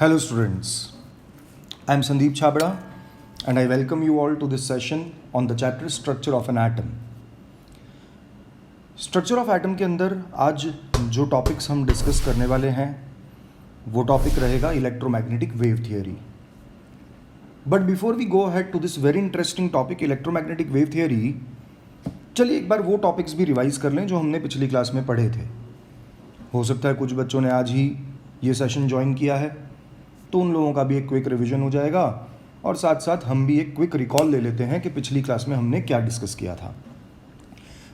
Hello students, I am Sandeep Chhabra and I welcome you all to this session on the chapter Structure of an Atom. Structure of Atom के अंदर आज जो topics हम discuss करने वाले हैं वो टॉपिक रहेगा electromagnetic wave theory. But before we go ahead to this very interesting topic electromagnetic wave theory, चलिए एक बार वो टॉपिक्स भी रिवाइज कर लें जो हमने पिछली क्लास में पढ़े थे. हो सकता है कुछ बच्चों ने आज ही ये सेशन ज्वाइन किया है, तो उन लोगों का भी एक क्विक रिवीजन हो जाएगा और साथ साथ हम भी एक क्विक रिकॉल ले लेते हैं कि पिछली क्लास में हमने क्या डिस्कस किया था.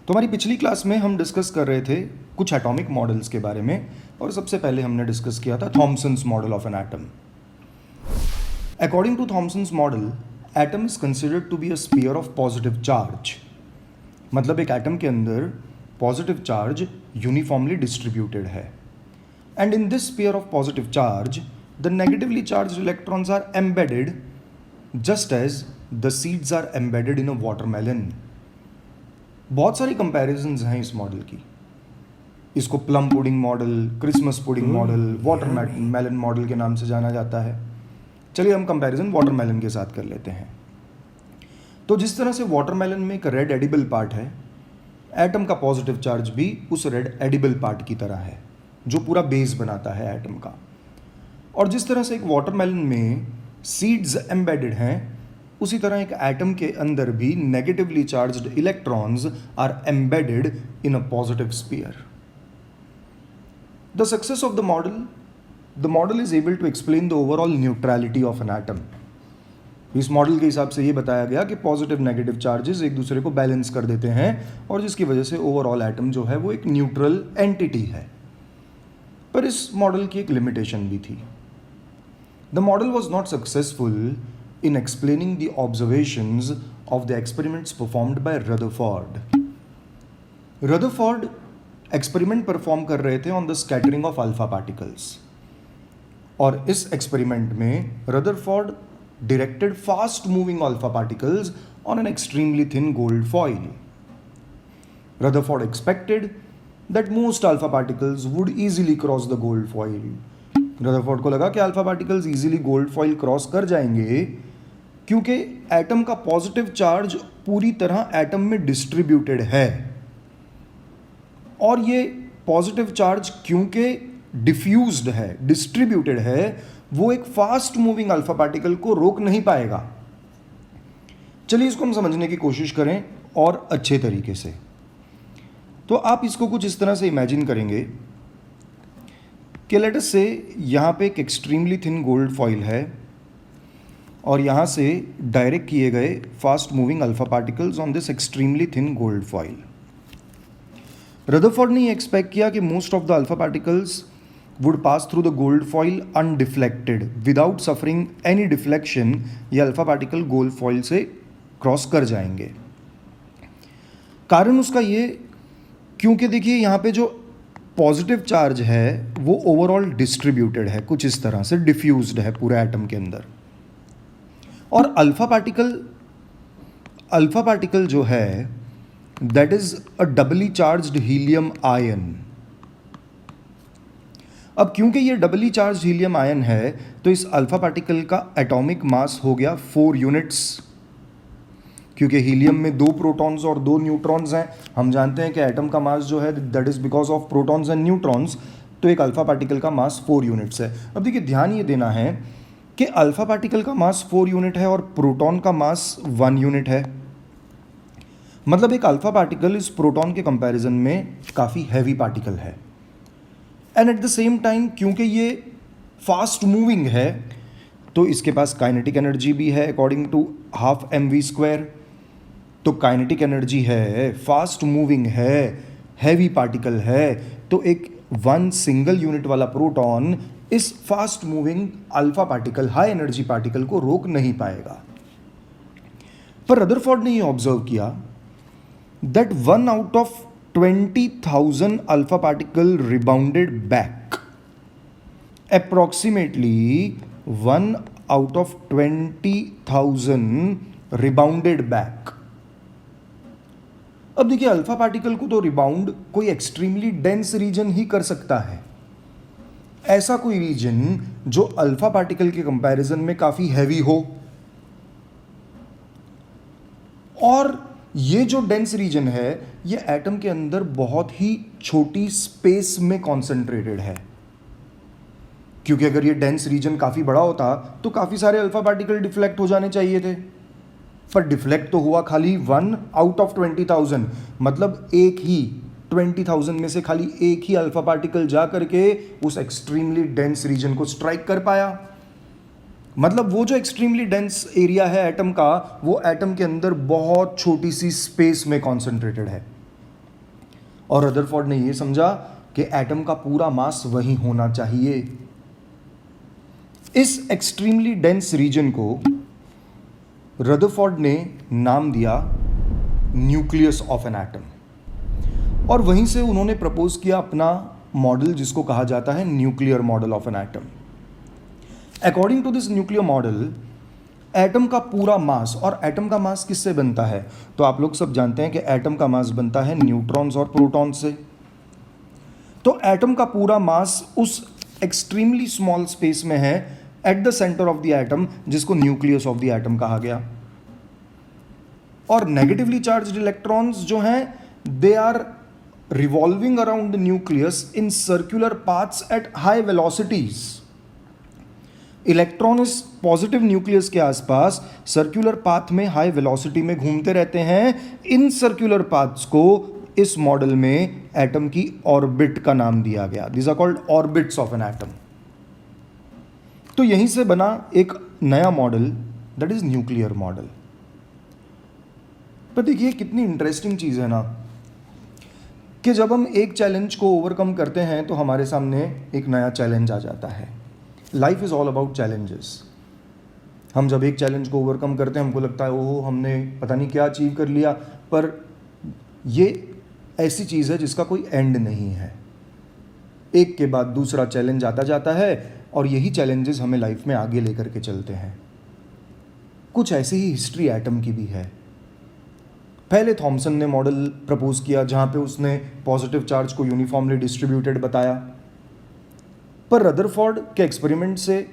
तो हमारी पिछली क्लास में हम डिस्कस कर रहे थे कुछ एटॉमिक मॉडल्स के बारे में और सबसे पहले हमने डिस्कस किया था Thomson's model of an atom. According to Thomson's model, atom is considered to be a sphere of positive charge. मतलब एक एटम के अंदर पॉजिटिव चार्ज यूनिफॉर्मली डिस्ट्रीब्यूटेड है. And in this sphere of positive charge the negatively charged electrons are embedded just as the seeds are embedded in a watermelon. बहुत सारी comparisons हैं इस model की. इसको plum pudding model, Christmas pudding model, watermelon model के नाम से जाना जाता है. चलिए हम कंपैरिजन वाटरमेलन के साथ कर लेते हैं. तो जिस तरह से वाटरमेलन में एक रेड एडिबल पार्ट है, एटम का पॉजिटिव चार्ज भी उस रेड एडिबल पार्ट की तरह है जो पूरा बेस बनाता है एटम का. और जिस तरह से एक वाटरमेलन में सीड्स एम्बेडेड हैं, उसी तरह एक एटम के अंदर भी negatively charged electrons are embedded in a positive sphere. The success of the model is able to explain the overall neutrality of an atom. इस मॉडल के हिसाब से ये बताया गया कि पॉजिटिव नेगेटिव चार्जेस एक दूसरे को बैलेंस कर देते हैं और जिसकी वजह से ओवरऑल एटम जो है वो एक न्यूट्रल एंटिटी है. पर इस मॉडल की एक लिमिटेशन भी थी. The model was not successful in explaining the observations of the experiments performed by Rutherford. Rutherford experiment perform कर रहे थे on the scattering of alpha particles. और इस experiment में Rutherford directed fast moving alpha particles on an extremely thin gold foil. Rutherford expected that most alpha particles would easily cross the gold foil. Rutherford को लगा कि alpha particles easily gold foil cross कर जाएंगे क्योंकि atom का positive charge पूरी तरह atom में डिस्ट्रीब्यूटेड है और ये पॉजिटिव चार्ज क्योंकि डिफ्यूज्ड है, डिस्ट्रीब्यूटेड है, वो एक फास्ट मूविंग अल्फा पार्टिकल को रोक नहीं पाएगा. चलिए इसको हम समझने की कोशिश करें और अच्छे तरीके से. तो आप इसको कुछ इस तरह से इमेजिन करेंगे कि लेट अस से यहाँ पे एक एक्सट्रीमली थिन गोल्ड फॉइल है और यहाँ से डायरेक्ट किए गए fast moving alpha particles on this extremely thin gold foil. Rutherford ने एक्सपेक्ट किया कि most of the alpha particles would pass through the gold foil undeflected without suffering any deflection. ये अल्फा पार्टिकल गोल्ड फॉइल से cross कर जाएंगे. कारण उसका ये, क्योंकि देखिए यहाँ पे जो पॉजिटिव चार्ज है वो ओवरऑल डिस्ट्रीब्यूटेड है, कुछ इस तरह से डिफ्यूज्ड है पूरे एटम के अंदर. और अल्फा पार्टिकल जो है that is a doubly charged helium ion. अब क्योंकि ये डबली चार्ज्ड हीलियम आयन है तो इस अल्फा पार्टिकल का एटॉमिक मास हो गया 4 यूनिट्स. क्योंकि हीलियम में 2 प्रोटॉन्स और 2 न्यूट्रॉन्स हैं. हम जानते हैं कि एटम का मास जो है that is because of protons and neutrons. तो एक अल्फा पार्टिकल का मास 4 यूनिट्स है. अब देखिए ध्यान ये देना है कि अल्फा पार्टिकल का मास 4 यूनिट है और प्रोटॉन का मास 1 यूनिट है. मतलब एक अल्फा पार्टिकल इस प्रोटॉन के कंपैरिजन में काफ़ी हैवी पार्टिकल है. And at the same time क्योंकि ये फास्ट मूविंग है तो इसके पास काइनेटिक एनर्जी भी है अकॉर्डिंग टू हाफ mv². तो काइनेटिक एनर्जी है, फास्ट मूविंग है, हैवी पार्टिकल है, तो एक 1 सिंगल यूनिट वाला प्रोटॉन इस fast moving alpha particle, high energy particle को रोक नहीं पाएगा. पर रदरफोर्ड ने ये ऑब्जर्व किया that 1 out of 20,000 alpha particle rebounded back. Approximately 1 out of 20,000 rebounded back. अब देखिए अल्फा पार्टिकल को तो रिबाउंड कोई एक्सट्रीमली डेंस रीजन ही कर सकता है. ऐसा कोई रीजन जो अल्फा पार्टिकल के कंपैरिजन में काफी हैवी हो, और ये जो डेंस रीजन है ये एटम के अंदर बहुत ही छोटी स्पेस में कॉन्सेंट्रेटेड है। क्योंकि अगर ये डेंस रीजन काफी बड़ा होता तो काफी सारे अल्फा पार्टिकल डिफ्लेक्ट हो जाने चाहिए थे, पर डिफ्लेक्ट तो हुआ खाली 1 आउट ऑफ 20,000, मतलब एक ही 20,000 में से खाली एक ही अल्फा पार्टिकल जा करके उस एक्सट्रीमली डेंस रीजन को स्ट्राइक कर पाया। मतलब वो जो एक्सट्रीमली डेंस एरिया है एटम का, वो एटम के अंदर बहुत छोटी सी स्पेस में कॉन्सेंट्रेटेड है। और रदरफोर्ड ने ये समझा कि एटम का पूरा मास वही होना चाहिए। इस एक्सट्रीमली डेंस रीजन को रदरफोर्ड ने नाम दिया न्यूक्लियस ऑफ एन एटम, और वहीं से उन्होंने प्रपोज किया अपना मॉडल जिसको कहा जाता है nuclear model of an atom. According to this nuclear model, atom का पूरा मास, और एटम का मास किससे बनता है, तो आप लोग सब जानते हैं कि एटम का मास बनता है न्यूट्रॉन्स और प्रोटॉन्स से। तो एटम का पूरा मास उस एक्सट्रीमली स्मॉल स्पेस में है at the centre of the atom, जिसको न्यूक्लियस ऑफ द एटम कहा गया। और नेगेटिवली चार्ज्ड इलेक्ट्रॉन्स जो हैं they are revolving around the nucleus in circular paths at high velocities. Electron इस पॉजिटिव न्यूक्लियस के आसपास सर्कुलर पाथ में हाई वेलोसिटी में घूमते रहते हैं। इन सर्कुलर पाथ्स को इस मॉडल में एटम की ऑर्बिट का नाम दिया गया। These are called orbits of an atom. तो यहीं से बना एक नया model, that is nuclear model. पर देखिए कितनी इंटरेस्टिंग चीज है ना, कि जब हम एक चैलेंज को ओवरकम करते हैं तो हमारे सामने एक नया चैलेंज आ जाता है। Life is all about challenges. हम जब एक चैलेंज को ओवरकम करते हैं हमको लगता है ओहो हमने पता नहीं क्या अचीव कर लिया, पर ये ऐसी चीज़ है जिसका कोई एंड नहीं है। एक के बाद दूसरा चैलेंज आता जाता है और यही चैलेंजेस हमें लाइफ में आगे लेकर के चलते हैं। कुछ ऐसी ही हिस्ट्री एटम की भी है। पहले थॉमसन ने मॉडल प्रपोज किया जहाँ पे उसने पॉजिटिव चार्ज को यूनिफॉर्मली डिस्ट्रीब्यूटेड बताया, पर रदरफोर्ड के एक्सपेरिमेंट से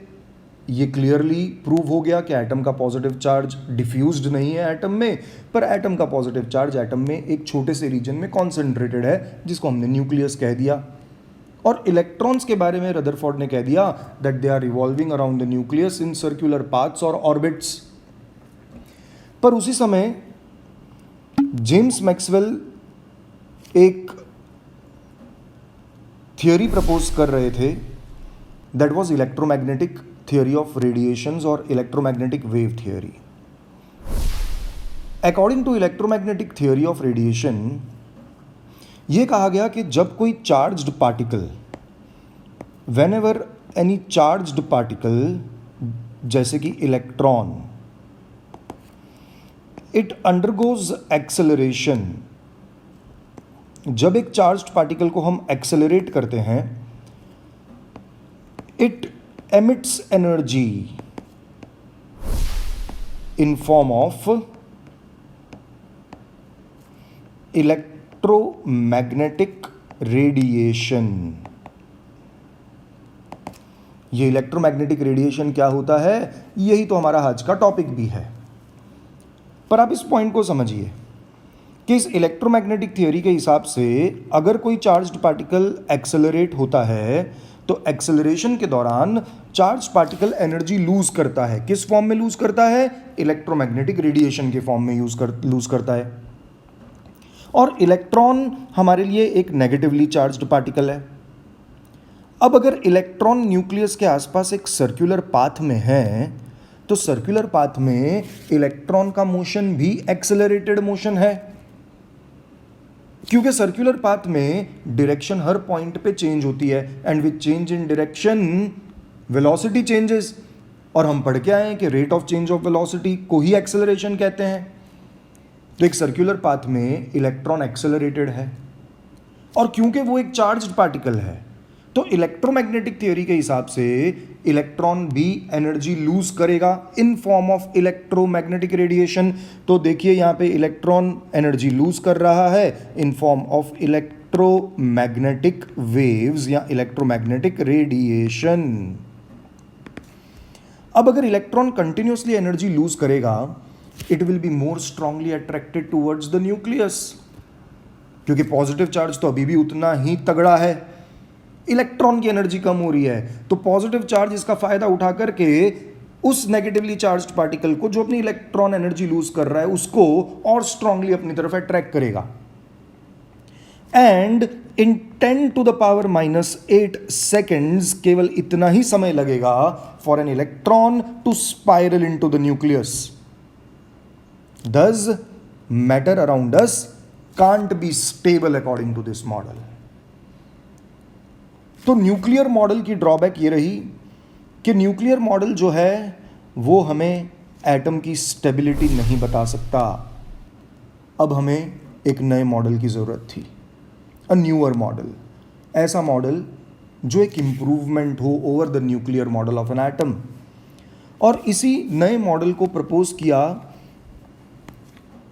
ये क्लियरली प्रूव हो गया कि एटम का पॉजिटिव चार्ज डिफ्यूज्ड नहीं है एटम में, पर एटम का पॉजिटिव चार्ज एटम में एक छोटे से रीजन में कॉन्सेंट्रेटेड है जिसको हमने न्यूक्लियस कह दिया। और इलेक्ट्रॉन्स के बारे में रदरफोर्ड ने कह दिया that they are revolving around the nucleus in circular paths और ऑर्बिट्स। पर उसी समय जेम्स मैक्सवेल एक थियोरी प्रपोज कर रहे थे, that was electromagnetic theory of radiations और electromagnetic wave theory. According to electromagnetic theory of radiation, ये कहा गया कि जब कोई charged particle, whenever any charged particle जैसे कि इलेक्ट्रॉन, इट अंडरगोज एक्सेलरेशन, जब एक चार्ज्ड पार्टिकल को हम एक्सेलरेट करते हैं, it emits energy in form of electromagnetic radiation. ये इलेक्ट्रोमैग्नेटिक रेडिएशन क्या होता है, यही तो हमारा आज का टॉपिक भी है। पर आप इस पॉइंट को समझिए कि इस इलेक्ट्रोमैग्नेटिक थियोरी के हिसाब से अगर कोई चार्ज्ड पार्टिकल एक्सेलरेट होता है तो एक्सेलरेशन के दौरान चार्ज पार्टिकल एनर्जी लूज करता है। किस फॉर्म में लूज करता है, इलेक्ट्रोमैग्नेटिक रेडिएशन के फॉर्म में लूज करता है। और इलेक्ट्रॉन हमारे लिए एक नेगेटिवली चार्ज्ड पार्टिकल है। अब अगर इलेक्ट्रॉन न्यूक्लियस के आसपास एक सर्कुलर पाथ में है तो सर्कुलर पाथ में इलेक्ट्रॉन का मोशन भी एक्सेलरेटेड मोशन है, क्योंकि सर्कुलर पाथ में डायरेक्शन हर पॉइंट पे चेंज होती है and with change in direction velocity changes. और हम पढ़ के आए हैं कि rate of change of velocity को ही एक्सेलरेशन कहते हैं। तो एक सर्कुलर पाथ में इलेक्ट्रॉन एक्सेलरेटेड है, और क्योंकि वो एक चार्ज्ड पार्टिकल है तो इलेक्ट्रोमैग्नेटिक थ्योरी के हिसाब से इलेक्ट्रॉन भी एनर्जी लूज करेगा इन फॉर्म ऑफ इलेक्ट्रोमैग्नेटिक रेडिएशन। तो देखिए यहाँ पे इलेक्ट्रॉन एनर्जी लूज कर रहा है इन फॉर्म ऑफ इलेक्ट्रोमैग्नेटिक वेव्स या इलेक्ट्रोमैग्नेटिक रेडिएशन। अब अगर इलेक्ट्रॉन कंटिन्यूसली एनर्जी लूज करेगा, it will be more strongly attracted towards the nucleus, क्योंकि पॉजिटिव चार्ज तो अभी भी उतना ही तगड़ा है, इलेक्ट्रॉन की एनर्जी कम हो रही है, तो पॉजिटिव चार्ज इसका फायदा उठा करके उस नेगेटिवली चार्ज्ड पार्टिकल को जो अपनी इलेक्ट्रॉन एनर्जी लूज कर रहा है उसको और स्ट्रांगली अपनी तरफ अट्रैक्ट करेगा। And in 10 to the power -8 seconds केवल इतना ही समय लगेगा for an electron to spiral into the nucleus. Thus matter around us can't be stable according to this model। तो न्यूक्लियर मॉडल की ड्रॉबैक ये रही कि न्यूक्लियर मॉडल जो है वो हमें एटम की स्टेबिलिटी नहीं बता सकता। अब हमें एक नए मॉडल की ज़रूरत थी, अ न्यूअर मॉडल, ऐसा मॉडल जो एक इम्प्रूवमेंट हो over the nuclear model of an atom. और इसी नए मॉडल को प्रपोज किया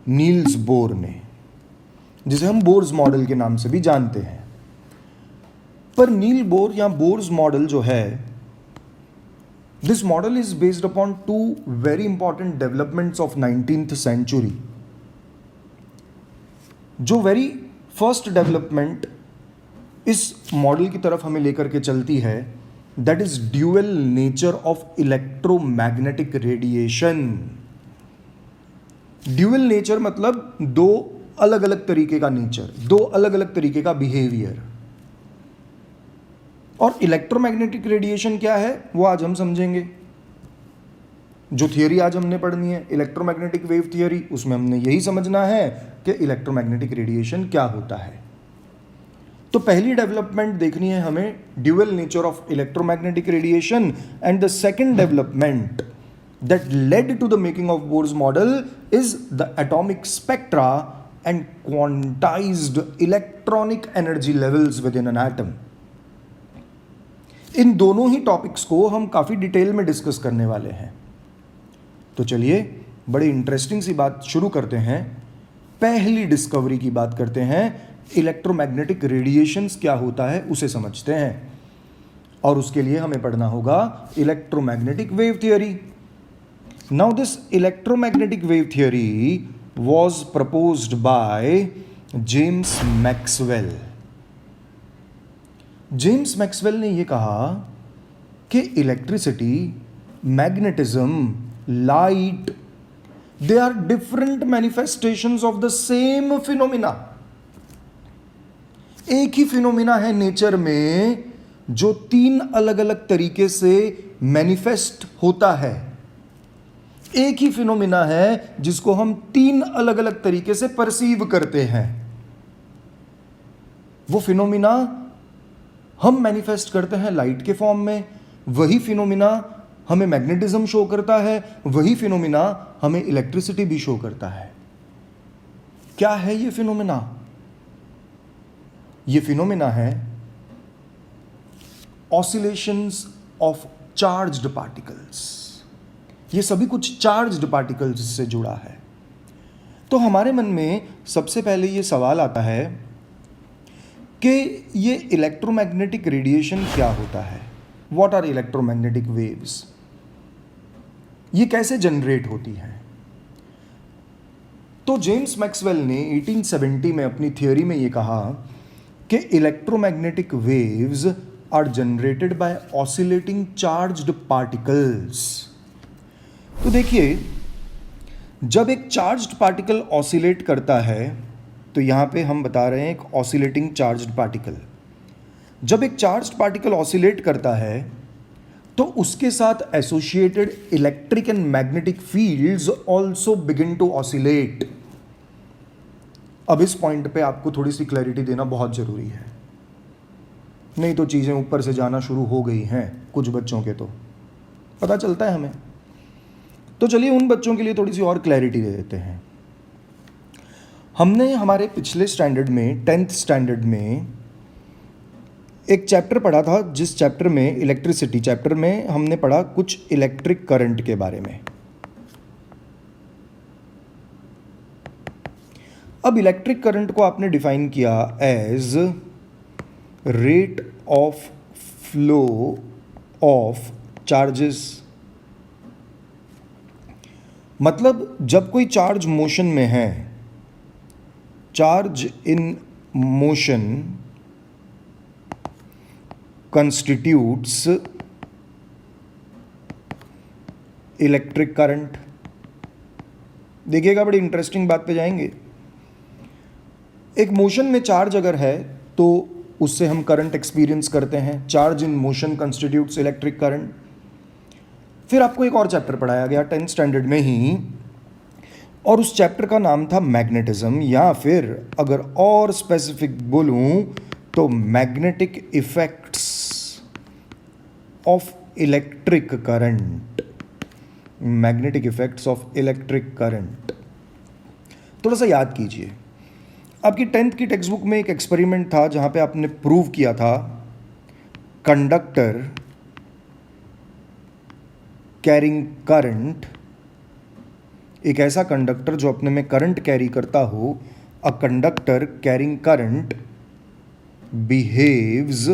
नील्स बोर ने, जिसे हम बोर्स मॉडल के नाम से भी जानते हैं। पर नील बोर या बोर्स मॉडल जो है, this model is based upon two very important developments of 19th century। जो वेरी फर्स्ट डेवलपमेंट इस मॉडल की तरफ हमें लेकर के चलती है, that is dual nature of electromagnetic radiation. Dual nature मतलब दो अलग अलग तरीके का नेचर, दो अलग अलग तरीके का बिहेवियर। और इलेक्ट्रोमैग्नेटिक रेडिएशन क्या है वो आज हम समझेंगे। जो थियरी आज हमने पढ़नी है इलेक्ट्रोमैग्नेटिक वेव थियरी, उसमें हमने यही समझना है कि इलेक्ट्रोमैग्नेटिक रेडिएशन क्या होता है। तो पहली डेवलपमेंट देखनी है हमें dual nature of electromagnetic radiation, and the second development that led to the making of Bohr's model is the atomic spectra and quantized electronic energy levels within an atom। इन दोनों ही topics को हम काफ़ी detail में discuss करने वाले हैं। तो चलिए बड़ी इंटरेस्टिंग सी बात शुरू करते हैं। पहली डिस्कवरी की बात करते हैं, इलेक्ट्रोमैग्नेटिक रेडिएशंस क्या होता है उसे समझते हैं, और उसके लिए हमें पढ़ना होगा electromagnetic wave theory. Now this electromagnetic wave theory was proposed by James Maxwell। James Maxwell ने यह कहा कि electricity, magnetism, light, they are different manifestations of the same phenomena. एक ही फिनोमिना है नेचर में जो तीन अलग अलग तरीके से मैनिफेस्ट होता है। एक ही फिनोमिना है जिसको हम तीन अलग अलग तरीके से परसीव करते हैं। वो फिनोमिना हम मैनिफेस्ट करते हैं लाइट के फॉर्म में, वही फिनोमिना हमें मैग्नेटिज्म शो करता है, वही फिनोमिना हमें इलेक्ट्रिसिटी भी शो करता है। क्या है ये फिनोमिना? ये फिनोमिना है ऑसिलेशंस ऑफ चार्ज्ड पार्टिकल्स। ये सभी कुछ चार्ज्ड पार्टिकल्स से जुड़ा है। तो हमारे मन में सबसे पहले ये सवाल आता है कि ये इलेक्ट्रोमैग्नेटिक रेडिएशन क्या होता है, व्हाट आर इलेक्ट्रोमैग्नेटिक वेव्स, ये कैसे जनरेट होती हैं। तो जेम्स मैक्सवेल ने 1870 में अपनी थियोरी में ये कहा कि electromagnetic waves are generated by oscillating charged particles. तो देखिए, जब एक चार्ज्ड पार्टिकल ऑसिलेट करता है, तो यहाँ पे हम बता रहे हैं एक ऑसिलेटिंग चार्ज्ड पार्टिकल। जब एक चार्ज्ड पार्टिकल ऑसिलेट करता है तो उसके साथ associated electric and magnetic fields also begin to oscillate. अब इस पॉइंट पे आपको थोड़ी सी क्लैरिटी देना बहुत ज़रूरी है, नहीं तो चीज़ें ऊपर से जाना शुरू हो गई हैं कुछ बच्चों के, तो पता चलता है हमें। तो चलिए उन बच्चों के लिए थोड़ी सी और क्लैरिटी दे देते हैं। हमने हमारे पिछले स्टैंडर्ड में 10th स्टैंडर्ड में एक चैप्टर पढ़ा था, जिस चैप्टर में इलेक्ट्रिसिटी चैप्टर में हमने पढ़ा कुछ इलेक्ट्रिक करंट के बारे में। अब इलेक्ट्रिक करंट को आपने डिफाइन किया as rate of flow of charges, मतलब जब कोई चार्ज मोशन में है, charge in motion constitutes electric current. देखिएगा, बड़ी इंटरेस्टिंग बात पे जाएंगे। एक मोशन में चार्ज अगर है तो उससे हम करंट एक्सपीरियंस करते हैं। Charge in motion constitutes electric current. फिर आपको एक और चैप्टर पढ़ाया गया 10th स्टैंडर्ड में ही, और उस चैप्टर का नाम था मैग्नेटिज्म, या फिर अगर और स्पेसिफिक बोलूं तो magnetic effects of electric current. Magnetic effects of electric current. थोड़ा सा याद कीजिए, आपकी 10th की टेक्स्ट बुक में एक एक्सपेरिमेंट था जहां पे आपने प्रूव किया था कंडक्टर कैरिंग करंट, एक ऐसा कंडक्टर जो अपने में करंट कैरी करता हो, a conductor carrying current behaves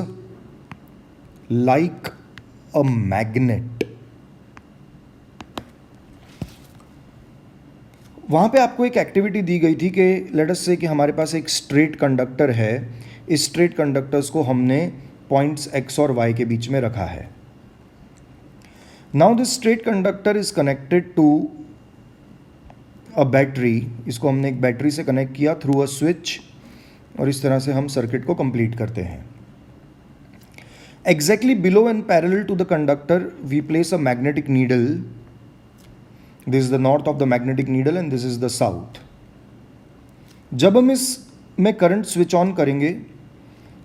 like a magnet. वहां पे आपको एक एक्टिविटी दी गई थी कि लेट अस से कि हमारे पास एक स्ट्रेट कंडक्टर है। इस स्ट्रेट कंडक्टर्स को हमने पॉइंट्स x और y के बीच में रखा है। Now this straight conductor is connected to a battery. इसको हमने एक बैटरी से कनेक्ट किया थ्रू अ स्विच, और इस तरह से हम सर्किट को कंप्लीट करते हैं। Exactly below and parallel to the conductor we place a magnetic needle. This is the north of the magnetic needle and this is the south. जब हम इस में करंट स्विच ऑन करेंगे,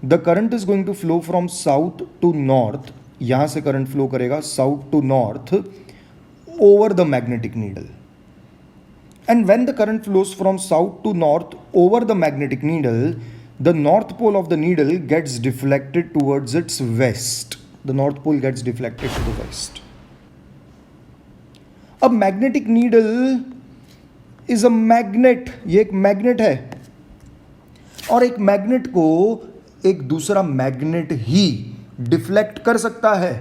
the current is going to flow from south to north. यहां से current flow करेगा south to north over the magnetic needle. And when the current flows from south to north over the magnetic needle, the north pole of the needle gets deflected towards its west. The north pole gets deflected to the west. अब magnetic needle is a magnet, ये एक magnet है, और एक magnet को एक दूसरा magnet ही deflect कर सकता है।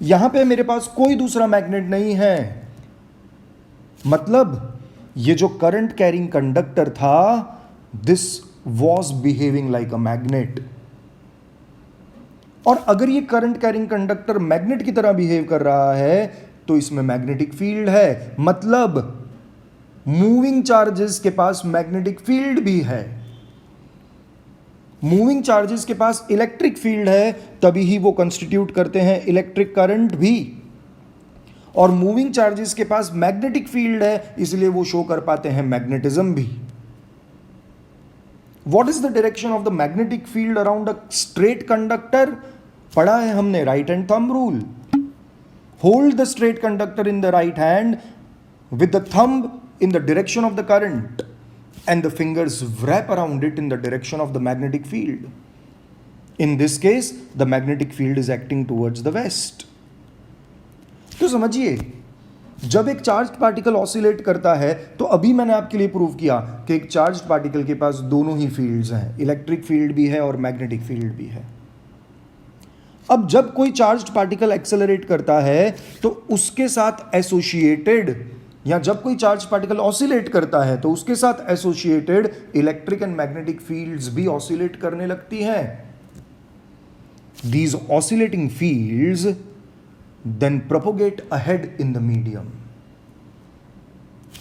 यहां पे मेरे पास कोई दूसरा मैग्नेट नहीं है, मतलब ये जो करंट कैरिंग कंडक्टर था, this was behaving like a magnet। और अगर ये करंट कैरिंग कंडक्टर मैग्नेट की तरह बिहेव कर रहा है तो इसमें मैग्नेटिक फील्ड है, मतलब मूविंग चार्जेस के पास मैग्नेटिक फील्ड भी है। मूविंग चार्जेस के पास इलेक्ट्रिक फील्ड है, तभी ही वो कंस्टिट्यूट करते हैं इलेक्ट्रिक करंट भी, और मूविंग चार्जेस के पास मैग्नेटिक फील्ड है, इसलिए वो शो कर पाते हैं मैग्नेटिज्म भी। What is the direction of the magnetic field around a straight conductor? पढ़ा है हमने, right hand thumb rule. Hold the straight conductor in the right hand with the thumb in the direction of the current and the fingers wrap around it in the direction of the magnetic field. In this case, the magnetic field is acting towards the west. तो समझिए, जब एक charge particle oscillate करता है तो अभी मैंने आपके लिए प्रूव किया कि एक चार्ज पार्टिकल के पास दोनों ही फील्ड्स हैं, इलेक्ट्रिक फील्ड भी है और मैग्नेटिक फील्ड भी है। अब जब कोई चार्ज पार्टिकल एक्सेलरेट करता है तो उसके साथ एसोसिएटेड, या जब कोई चार्ज पार्टिकल ऑसिलेट करता है तो उसके साथ associated electric and magnetic fields भी ऑसिलेट करने लगती हैं। These oscillating fields then propagate ahead in the medium.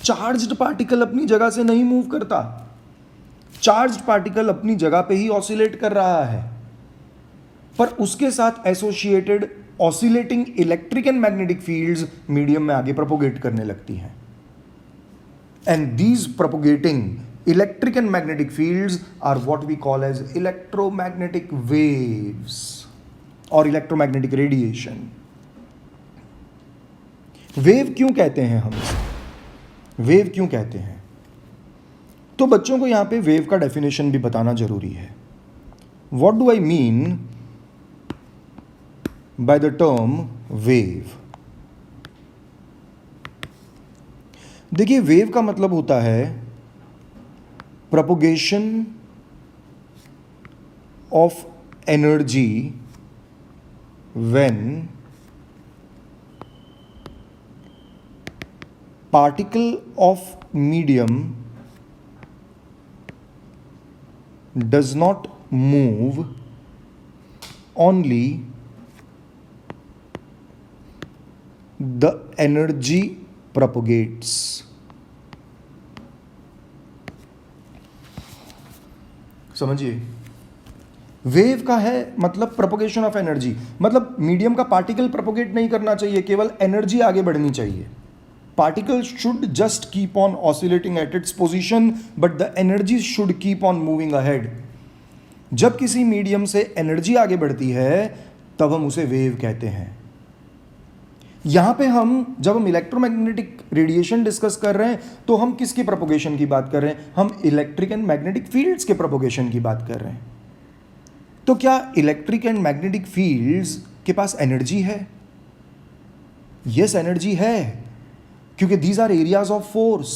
Charged particle अपनी जगह से नहीं मूव करता, चार्ज्ड पार्टिकल अपनी जगह पे ही ऑसिलेट कर रहा है, पर उसके साथ associated oscillating electric and magnetic fields medium में आगे प्रोपोगेट करने लगती हैं। And these propagating electric and magnetic fields are what we call as electromagnetic waves और इलेक्ट्रोमैग्नेटिक रेडिएशन। वेव क्यों कहते हैं हम इसे, वेव क्यों कहते हैं? तो बच्चों को यहां पे वेव का डेफिनेशन भी बताना जरूरी है। What do I mean by the term wave? देखिए, वेव का मतलब होता है propagation of energy when particle of medium does not move, only the energy propagates. समझिए, वेव का है मतलब प्रोपोगेशन ऑफ एनर्जी, मतलब मीडियम का पार्टिकल प्रोपोगेट नहीं करना चाहिए, केवल एनर्जी आगे बढ़नी चाहिए. Particle should just keep on oscillating at its position, but the energy should keep on moving ahead. जब किसी मीडियम से एनर्जी आगे बढ़ती है तब हम उसे वेव कहते हैं. यहां पे जब हम इलेक्ट्रोमैग्नेटिक रेडिएशन डिस्कस कर रहे हैं तो हम किसके प्रोपोगेशन की बात कर रहे हैं? हम इलेक्ट्रिक एंड मैग्नेटिक फील्ड्स के प्रोपोगेशन की बात कर रहे हैं. तो क्या इलेक्ट्रिक एंड मैग्नेटिक फील्ड्स के पास एनर्जी है? यस, एनर्जी है, क्योंकि these are areas of force.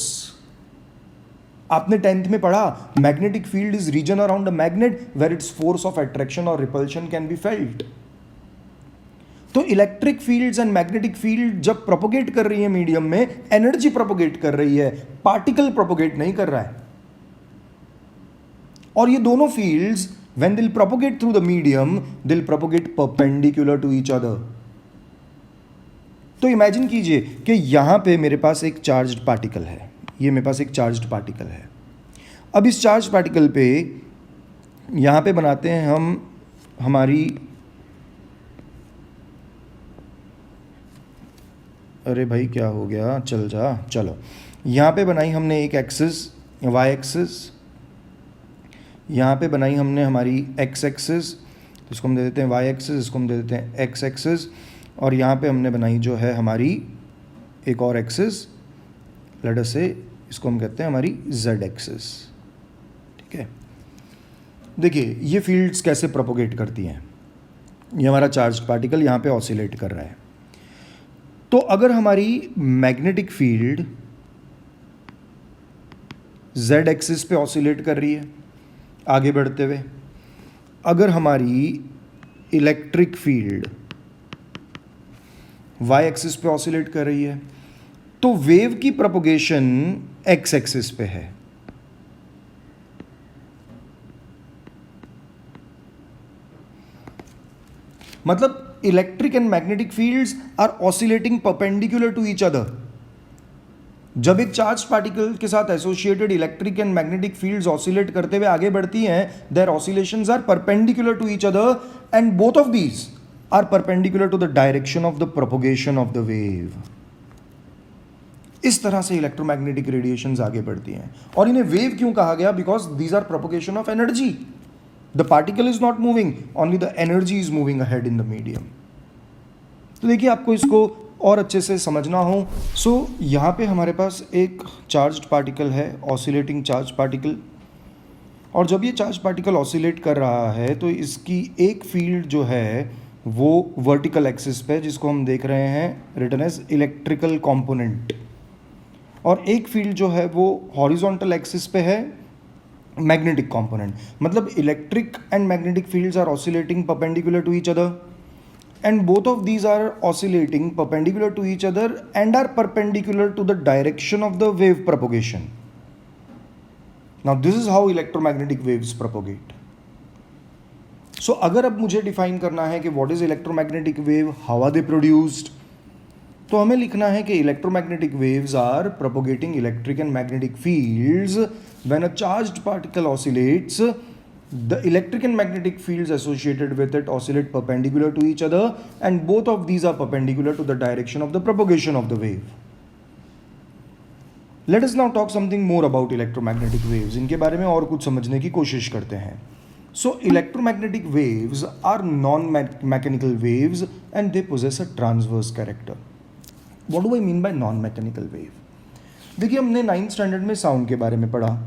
आपने 10th में पढ़ा, magnetic field is region around a magnet where its force of attraction और रिपल्शन कैन बी फेल्ट. तो electric fields and magnetic field जब प्रोपोगेट कर रही है मीडियम में, एनर्जी प्रोपोगेट कर रही है, पार्टिकल प्रोपोगेट नहीं कर रहा है. और ये दोनों fields when they'll propagate through the medium, they'll propagate perpendicular to each other. तो इमेजिन कीजिए कि यहां पे मेरे पास एक चार्ज्ड पार्टिकल है, ये मेरे पास एक चार्ज्ड पार्टिकल है. अब इस चार्ज पार्टिकल पे यहां पे बनाते हैं हम हमारी, अरे भाई क्या हो गया, चल जा, चलो. यहां पे बनाई हमने एक एक्सिस, वाई एक्सिस. यहाँ पे बनाई हमने हमारी एक्स एक्सिस, इसको हम दे देते हैं वाई एक्सिस, इसको हम दे देते हैं एक्स एक्सिस. और यहाँ पे हमने बनाई जो है हमारी एक और एक्सिस, लेट अस से इसको हम कहते हैं हमारी जेड एक्सिस. ठीक है, देखिए ये फील्ड्स कैसे प्रोपोगेट करती हैं. ये हमारा चार्ज पार्टिकल यहाँ पे ऑसिलेट कर रहा है. तो अगर हमारी मैग्नेटिक फील्ड जेड एक्सिस पे ऑसिलेट कर रही है आगे बढ़ते हुए, अगर हमारी इलेक्ट्रिक फील्ड वाई एक्सिस पे ऑसिलेट कर रही है, तो वेव की प्रोपोगेशन एक्स एक्सिस पे है. मतलब electric and magnetic fields are oscillating perpendicular to each other. जब एक चार्ज पार्टिकल के साथ associated electric and magnetic fields oscillate करते हुए आगे बढ़ती हैं, their oscillations are perpendicular to each other and both of these are perpendicular to the direction of the propagation of the wave. इस तरह से इलेक्ट्रोमैग्नेटिक रेडिएशंस आगे बढ़ती हैं. और इन्हें वेव क्यों कहा गया? Because these are propagation of energy. The particle is not moving, only the energy is moving ahead in the medium. तो देखिए, आपको इसको और अच्छे से समझना हो, सो यहाँ पे हमारे पास एक चार्ज्ड पार्टिकल है, ऑसिलेटिंग चार्ज पार्टिकल. और जब ये चार्ज पार्टिकल ऑसिलेट कर रहा है तो इसकी एक फील्ड जो है वो वर्टिकल एक्सिस पे, जिसको हम देख रहे हैं रिटन एज इलेक्ट्रिकल कंपोनेंट, और एक फील्ड जो है वो हॉरिजॉन्टल एक्सिस पे है, मैग्नेटिक कंपोनेंट. मतलब electric and magnetic fields are oscillating perpendicular to each other, and both of these are oscillating perpendicular to each other and are perpendicular to the direction of the wave propagation. Now this is how electromagnetic waves propagate. So अगर अब मुझे define करना है कि what is electromagnetic wave, how are they produced, तो हमें लिखना है कि electromagnetic waves are propagating electric and magnetic fields when a charged particle oscillates. The electric and magnetic fields associated with it oscillate perpendicular to each other and both of these are perpendicular to the direction of the propagation of the wave. Let us now talk something more about electromagnetic waves. इनके बारे में और कुछ समझने की कोशिश करते हैं. So electromagnetic waves are non-mechanical waves and they possess a transverse character. What do I mean by non-mechanical wave? देखिए, हमने 9th स्टैंडर्ड में साउंड के बारे में पढ़ा,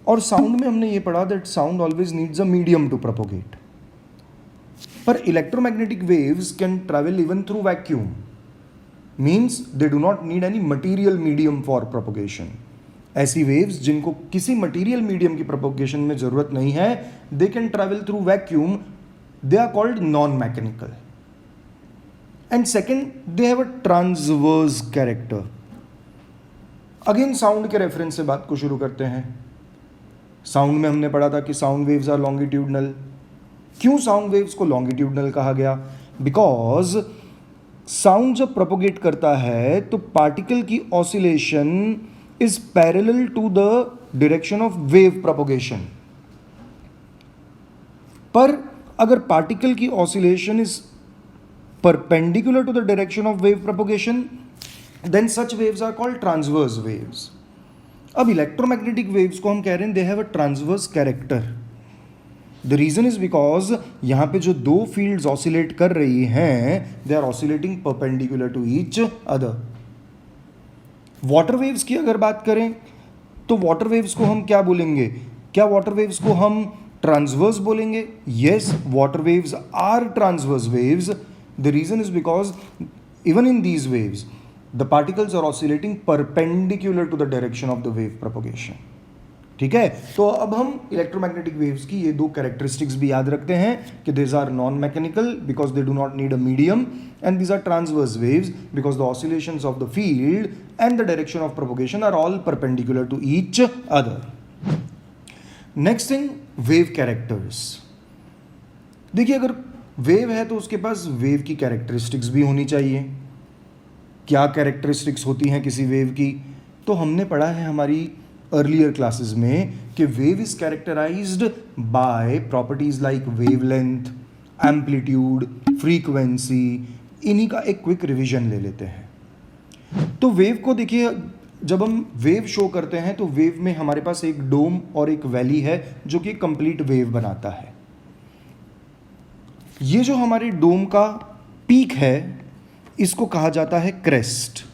और साउंड में हमने ये पढ़ा that sound always needs a medium to propagate. पर electromagnetic waves can travel even through vacuum, means they do not need any material medium for propagation. ऐसी वेव्स जिनको किसी मटेरियल मीडियम की प्रोपोगेशन में जरूरत नहीं है, they can travel through vacuum, they are called non mechanical. And second, they have a transverse character. Again sound के reference से बात को शुरू करते हैं. साउंड में हमने पढ़ा था कि साउंड वेव्स आर लॉन्गिट्यूडनल. क्यों साउंड वेव्स को लॉन्गिट्यूडनल कहा गया? बिकॉज साउंड जब प्रोपोगेट करता है तो पार्टिकल की oscillation is parallel to the direction of wave propagation. पर अगर पार्टिकल की oscillation is perpendicular to the direction of wave propagation, then such waves are called transverse waves. अब इलेक्ट्रोमैग्नेटिक वेव्स को हम कह रहे हैं they have a transverse character. The reason is because यहां पे जो दो फील्ड्स ऑसिलेट कर रही हैं, they are oscillating perpendicular to each other. Water waves की अगर बात करें तो वाटर वेव्स को हम क्या बोलेंगे? क्या वाटर वेव्स को हम ट्रांसवर्स बोलेंगे? Yes, water waves are transverse waves. The reason is because even in these waves the particles are oscillating perpendicular to the direction of the wave propagation. ठीक है, तो अब हम इलेक्ट्रोमैग्नेटिक वेव्स की ये दो कैरेक्टरिस्टिक्स भी याद रखते हैं कि these are non-mechanical because they do not need a medium, and these are transverse waves because the oscillations of the field and the direction of propagation are all perpendicular to each other. Next thing, wave characters. देखिए, अगर wave है तो उसके पास wave की characteristics भी होनी चाहिए. क्या कैरेक्टरिस्टिक्स होती हैं किसी वेव की? तो हमने पढ़ा है हमारी अर्लियर क्लासेस में कि wave is characterised by properties like wavelength, amplitude, frequency. इन्हीं का एक क्विक रिवीजन ले लेते हैं. तो वेव को देखिए, जब हम वेव शो करते हैं तो वेव में हमारे पास एक डोम और एक वैली है जो कि कंप्लीट वेव बनाता है. ये जो हमारे डोम का पीक है इसको कहा जाता है क्रेस्ट,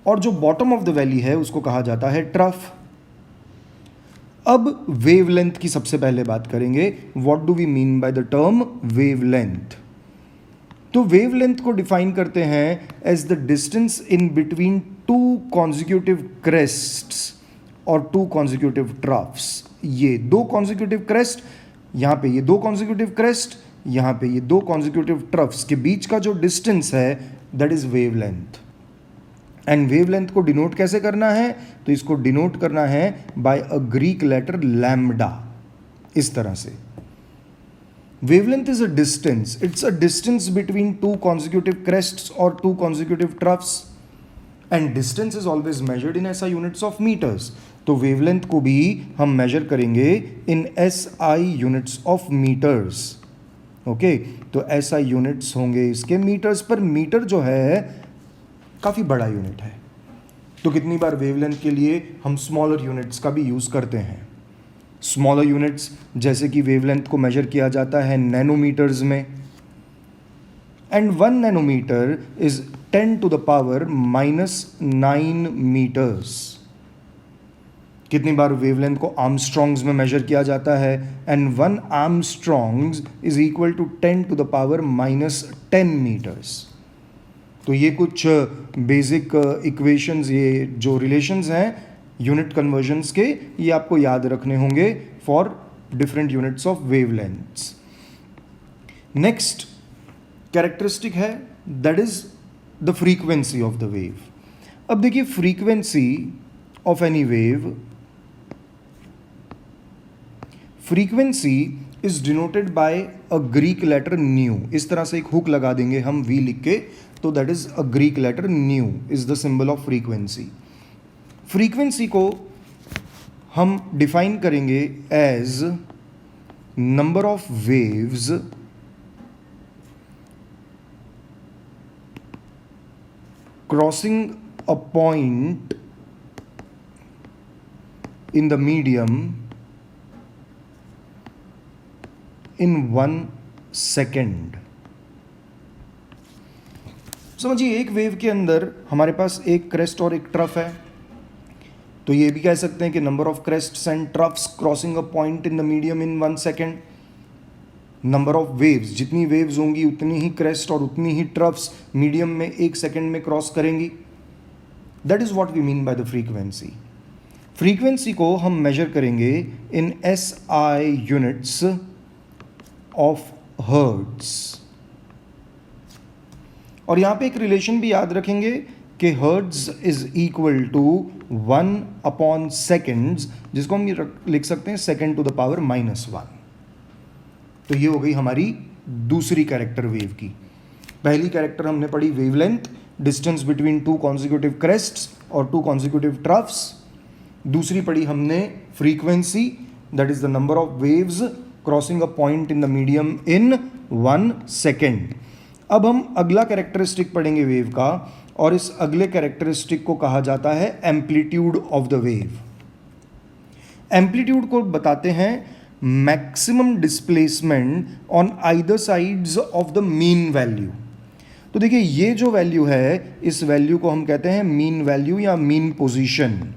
और जो बॉटम ऑफ द वैली है उसको कहा जाता है ट्रफ. अब वेवलेंथ की सबसे पहले बात करेंगे. What do we mean by the term wavelength? तो वेवलेंथ को डिफाइन करते हैं as the distance in between two consecutive crests और टू कॉन्जिक्यूटिव ट्रफ्स. ये दो कॉन्जिक्यूटिव क्रेस्ट, यहाँ पे ये दो कॉन्जिक्यूटिव क्रेस्ट, यहाँ पे ये दो कॉन्जिक्यूटिव ट्रफ्स के बीच का जो डिस्टेंस है that is wavelength. And wavelength को डिनोट कैसे करना है? तो इसको डिनोट करना है by a Greek letter lambda. इस तरह से wavelength is a distance, it's a distance between two consecutive crests और two consecutive troughs, and distance is always measured in SI units of metres. तो वेवलेंथ को भी हम मेजर करेंगे in SI units of metres. Okay, तो SI units होंगे इसके metres पर. मीटर जो है काफ़ी बड़ा यूनिट है, तो कितनी बार वेवलेंथ के लिए हम स्मॉलर यूनिट्स का भी यूज़ करते हैं. स्मॉलर यूनिट्स जैसे कि वेवलेंथ को मेजर किया जाता है नैनोमीटर्स में, and 1 nanometre is 10 to the power -9 metres. कितनी बार वेवलेंथ को आर्मस्ट्रॉन्ग्स में मेजर किया जाता है? And 1 angstroms is equal to 10 to the power -10 metres. तो ये कुछ बेसिक इक्वेशंस, ये जो रिलेशंस हैं यूनिट कन्वर्जन्स के, ये आपको याद रखने होंगे for different units of wavelengths. Next characteristic है that is the frequency of the wave. अब देखिए, frequency of any wave, frequency is denoted by a Greek letter nu. इस तरह से एक हुक लगा देंगे हम V लिख के, तो that is a Greek letter nu is the symbol of frequency. Frequency को हम डिफाइन करेंगे as number of waves crossing a point in the medium in 1 second. समझिए, एक वेव के अंदर हमारे पास एक क्रेस्ट और एक ट्रफ है, तो ये भी कह सकते हैं कि number of crests and troughs crossing a point in the medium in 1 second. Number of waves, जितनी वेव्स होंगी उतनी ही क्रेस्ट और उतनी ही ट्रफ्स मीडियम में 1 सेकेंड में क्रॉस करेंगी. That is what we mean by the frequency. Frequency को हम मेजर करेंगे in SI units of hertz. और यहां पे एक रिलेशन भी याद रखेंगे कि hertz is equal to seconds, जिसको हम लिख सकते हैं सेकेंड टू द पावर -1। तो ये हो गई हमारी दूसरी कैरेक्टर वेव की। पहली कैरेक्टर हमने पढ़ी wavelength, distance between two consecutive crests और टू कॉन्जिक्यूटिव ट्रफ्स। दूसरी पढ़ी हमने frequency, that is the number of waves crossing a point in the medium in 1 second. अब हम अगला कैरेक्टरिस्टिक पढ़ेंगे वेव का, और इस अगले कैरेक्टरिस्टिक को कहा जाता है amplitude of the wave. Amplitude को बताते हैं maximum displacement on either sides of the mean value. तो देखिए ये जो वैल्यू है, इस वैल्यू को हम कहते हैं मीन वैल्यू या मीन पोजीशन।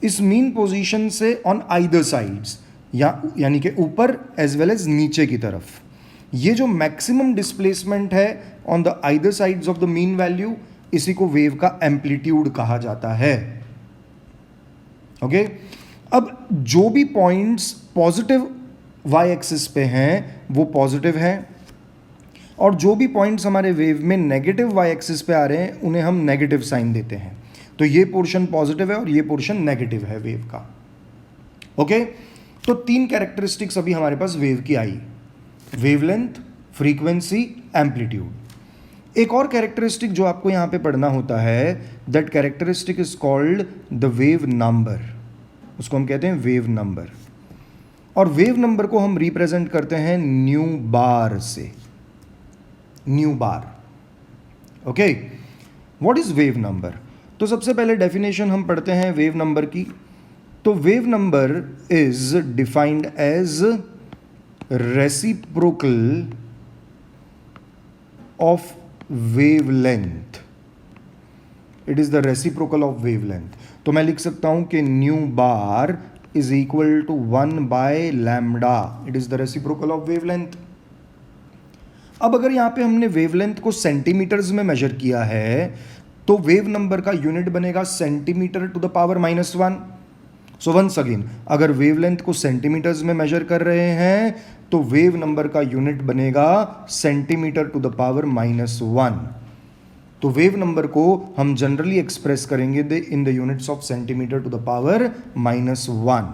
इस मीन पोजीशन से ऑन आइदर साइड्स, यानी कि ऊपर एज वेल एज नीचे की तरफ, ये जो मैक्सिमम डिस्प्लेसमेंट है on the either sides of the mean value, इसी को वेव का एम्पलीट्यूड कहा जाता है। ओके अब जो भी पॉइंट्स पॉजिटिव वाई एक्सिस पे हैं वो पॉजिटिव हैं, और जो भी पॉइंट्स हमारे वेव में नेगेटिव वाई एक्सिस पे आ रहे हैं उन्हें हम नेगेटिव साइन देते हैं। तो ये पोर्शन पॉजिटिव है और ये पोर्शन नेगेटिव है वेव का। ओके तो 3 कैरेक्टरिस्टिक्स अभी हमारे पास वेव की आई, वेवलेंथ, फ्रीक्वेंसी, एम्पलीट्यूड। एक और कैरेक्टरिस्टिक जो आपको यहां पे पढ़ना होता है, that characteristic is called the wave number. उसको हम कहते हैं वेव नंबर, और वेव नंबर को हम रिप्रेजेंट करते हैं न्यू बार से, new bar. Okay what is wave number? तो सबसे पहले डेफिनेशन हम पढ़ते हैं वेव नंबर की। तो wave number is defined as reciprocal of wavelength. It is the reciprocal of wavelength. तो मैं लिख सकता हूं कि nu bar is equal to 1/λ। It is the reciprocal of wavelength. अब अगर यहां पे हमने वेवलेंथ को सेंटीमीटर्स में मेजर किया है तो वेव नंबर का यूनिट बनेगा centimetre to the power -1। So once again, अगर वेवलेंथ को सेंटीमीटर्स में मेजर कर रहे हैं तो वेव नंबर का यूनिट बनेगा सेंटीमीटर टू द पावर -1। तो वेव नंबर को हम जनरली एक्सप्रेस करेंगे in the units of centimetre to the power -1।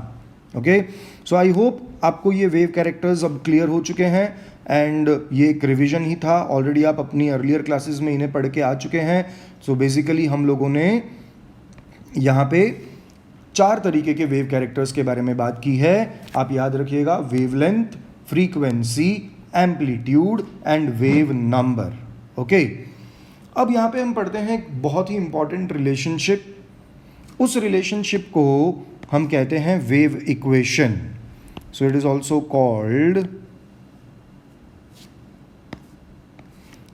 Okay so I hope आपको ये वेव कैरेक्टर्स अब क्लियर हो चुके हैं, एंड ये एक रिवीजन ही था। ऑलरेडी आप अपनी अर्लियर क्लासेस में इन्हें पढ़ के आ चुके हैं। सो बेसिकली हम लोगों ने यहाँ पे 4 तरीके के वेव कैरेक्टर्स के बारे में बात की है। आप याद रखिएगा, wavelength, frequency, amplitude and wave number. Okay अब यहाँ पे हम पढ़ते हैं एक बहुत ही इंपॉर्टेंट रिलेशनशिप। उस रिलेशनशिप को हम कहते हैं wave equation. So it is also called,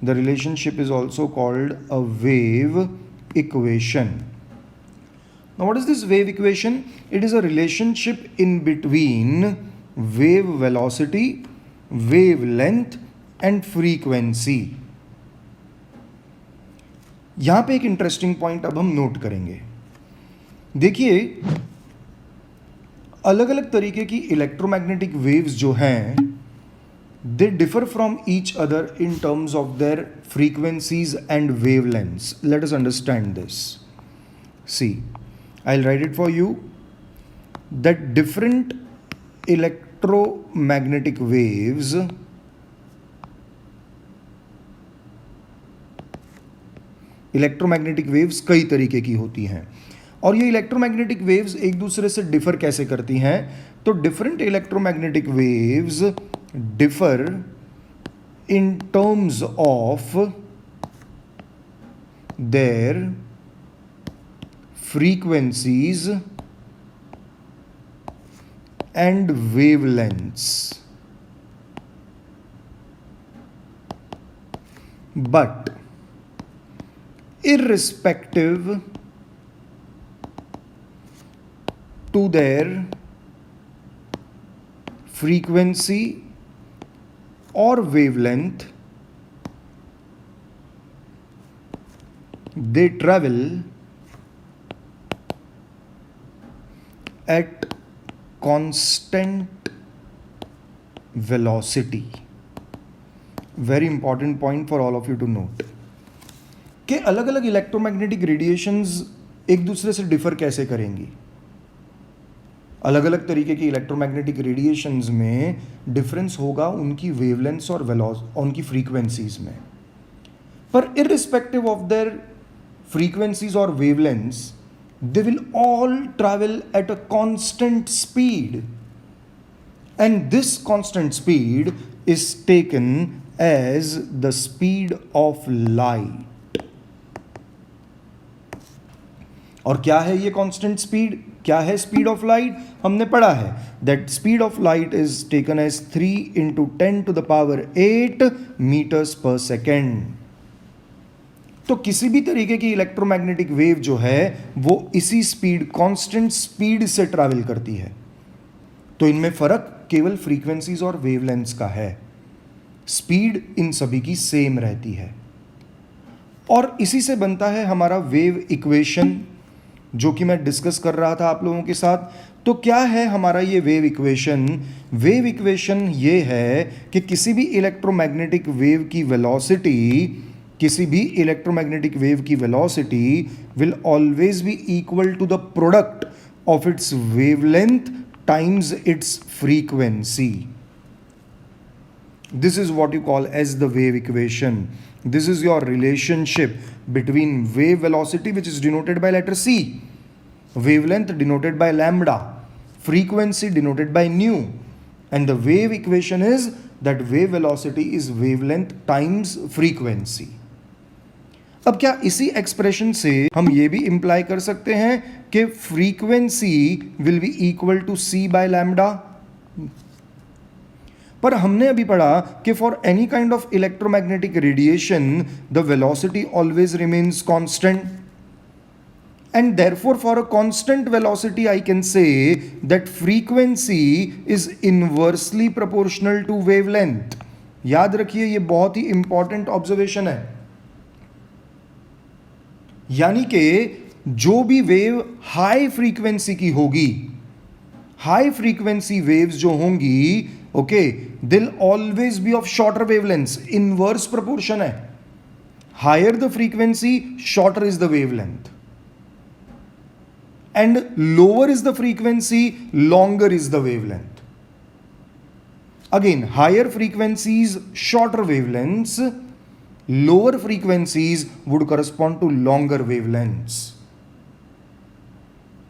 the relationship is also called a wave equation. Now what is this wave equation? It is a relationship in between wave velocity, wavelength and frequency. यहां पे एक interesting point अब हम note करेंगे। देखिए अलग अलग तरीके की इलेक्ट्रोमैग्नेटिक वेव्स जो हैं they differ from each other in terms of their frequencies and wavelengths. Let us understand this. See, I'll write it for you, that different electromagnetic waves कई तरीके की होती हैं, और ये इलेक्ट्रोमैग्नेटिक वेव्स एक दूसरे से डिफर कैसे करती हैं? तो different electromagnetic waves differ in terms of their frequencies and wavelengths, but irrespective to their frequency or wavelength, they travel at constant velocity. Very important point for all of you to note कि अलग अलग electromagnetic radiations एक दूसरे से differ कैसे करेंगी. अलग अलग तरीके की इलेक्ट्रोमैग्नेटिक रेडिएशंस में डिफरेंस होगा उनकी वेवलेंथ्स और उनकी फ्रीक्वेंसीज में. पर इररिस्पेक्टिव ऑफ देयर फ्रीक्वेंसीज और wavelengths, they will all travel at a constant speed, and this constant speed is taken as the speed of light. और क्या है ये कांस्टेंट स्पीड, क्या है स्पीड ऑफ लाइट? हमने पढ़ा है that speed of light is taken as 3 × 10⁸ metres per second. तो किसी भी तरीके की इलेक्ट्रोमैग्नेटिक वेव जो है वो इसी स्पीड, कांस्टेंट स्पीड से ट्रैवल करती है. तो इनमें फर्क केवल फ्रीक्वेंसीज और वेवलेंथ्स का है. स्पीड इन सभी की सेम रहती है. और इसी से बनता है हमारा वेव इक्वेशन, जो कि मैं डिस्कस कर रहा था आप लोगों के साथ. तो क्या है हमारा ये वेव इक्वेशन? वेव इक्वेशन ये है कि किसी भी इलेक्ट्रोमैग्नेटिक वेव की velocity will always be equal to the product of its wavelength times its frequency. This is what you call as the wave equation. This is your relationship between wave velocity, which is denoted by letter C, wavelength denoted by lambda, frequency denoted by nu, and the wave equation is that wave velocity is wavelength times frequency. अब क्या इसी expression से हम ये भी imply कर सकते हैं कि frequency will be equal to c by lambda? पर हमने अभी पढ़ा कि for any kind of electromagnetic radiation the velocity always remains constant, and therefore for a constant velocity I can say that frequency is inversely proportional to wavelength. याद रखिए ये बहुत ही important observation है. यानी कि जो भी वेव हाई फ्रीक्वेंसी की होगी, हाई फ्रीक्वेंसी वेव्स जो होंगी, okay, they'll always be of shorter wavelengths. Inverse proportion है. Higher the frequency, shorter is the wavelength, and lower is the frequency, longer is the wavelength. Again, higher frequencies, shorter wavelengths, lower frequencies would correspond to longer wavelengths.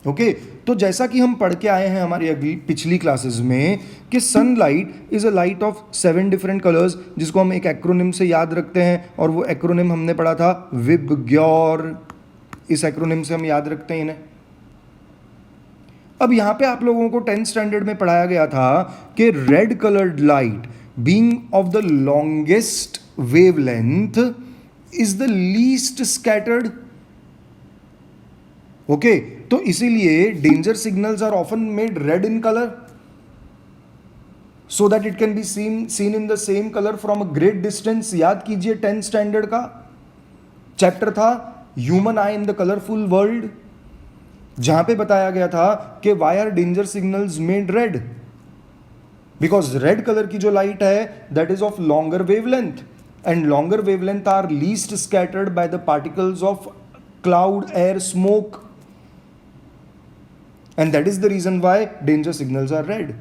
Okay, तो जैसा कि हम पढ़ के आए हैं हमारी पिछली क्लासेस में कि sunlight is a light of 7 different colours, जिसको हम एक एक्रोनिम से याद रखते हैं, और वो एक्रोनिम हमने पढ़ा था विबग्योर. इस एक्रोनिम से हम याद रखते हैं इन्हें. अब यहां पे आप लोगों को 10th स्टैंडर्ड में पढ़ाया गया था कि red coloured light being of the longest wavelength is the least scattered. Okay, तो इसीलिए danger signals are often made red in colour so that it can be seen in the same colour from a great distance. याद कीजिए 10th standard का chapter था human eye in the colourful world, जहां पे बताया गया था कि why are danger signals made red, because red colour की जो लाइट है that is of longer wavelength, and longer wavelength are least scattered by the particles of cloud, air, smoke, and that is the reason why danger signals are red.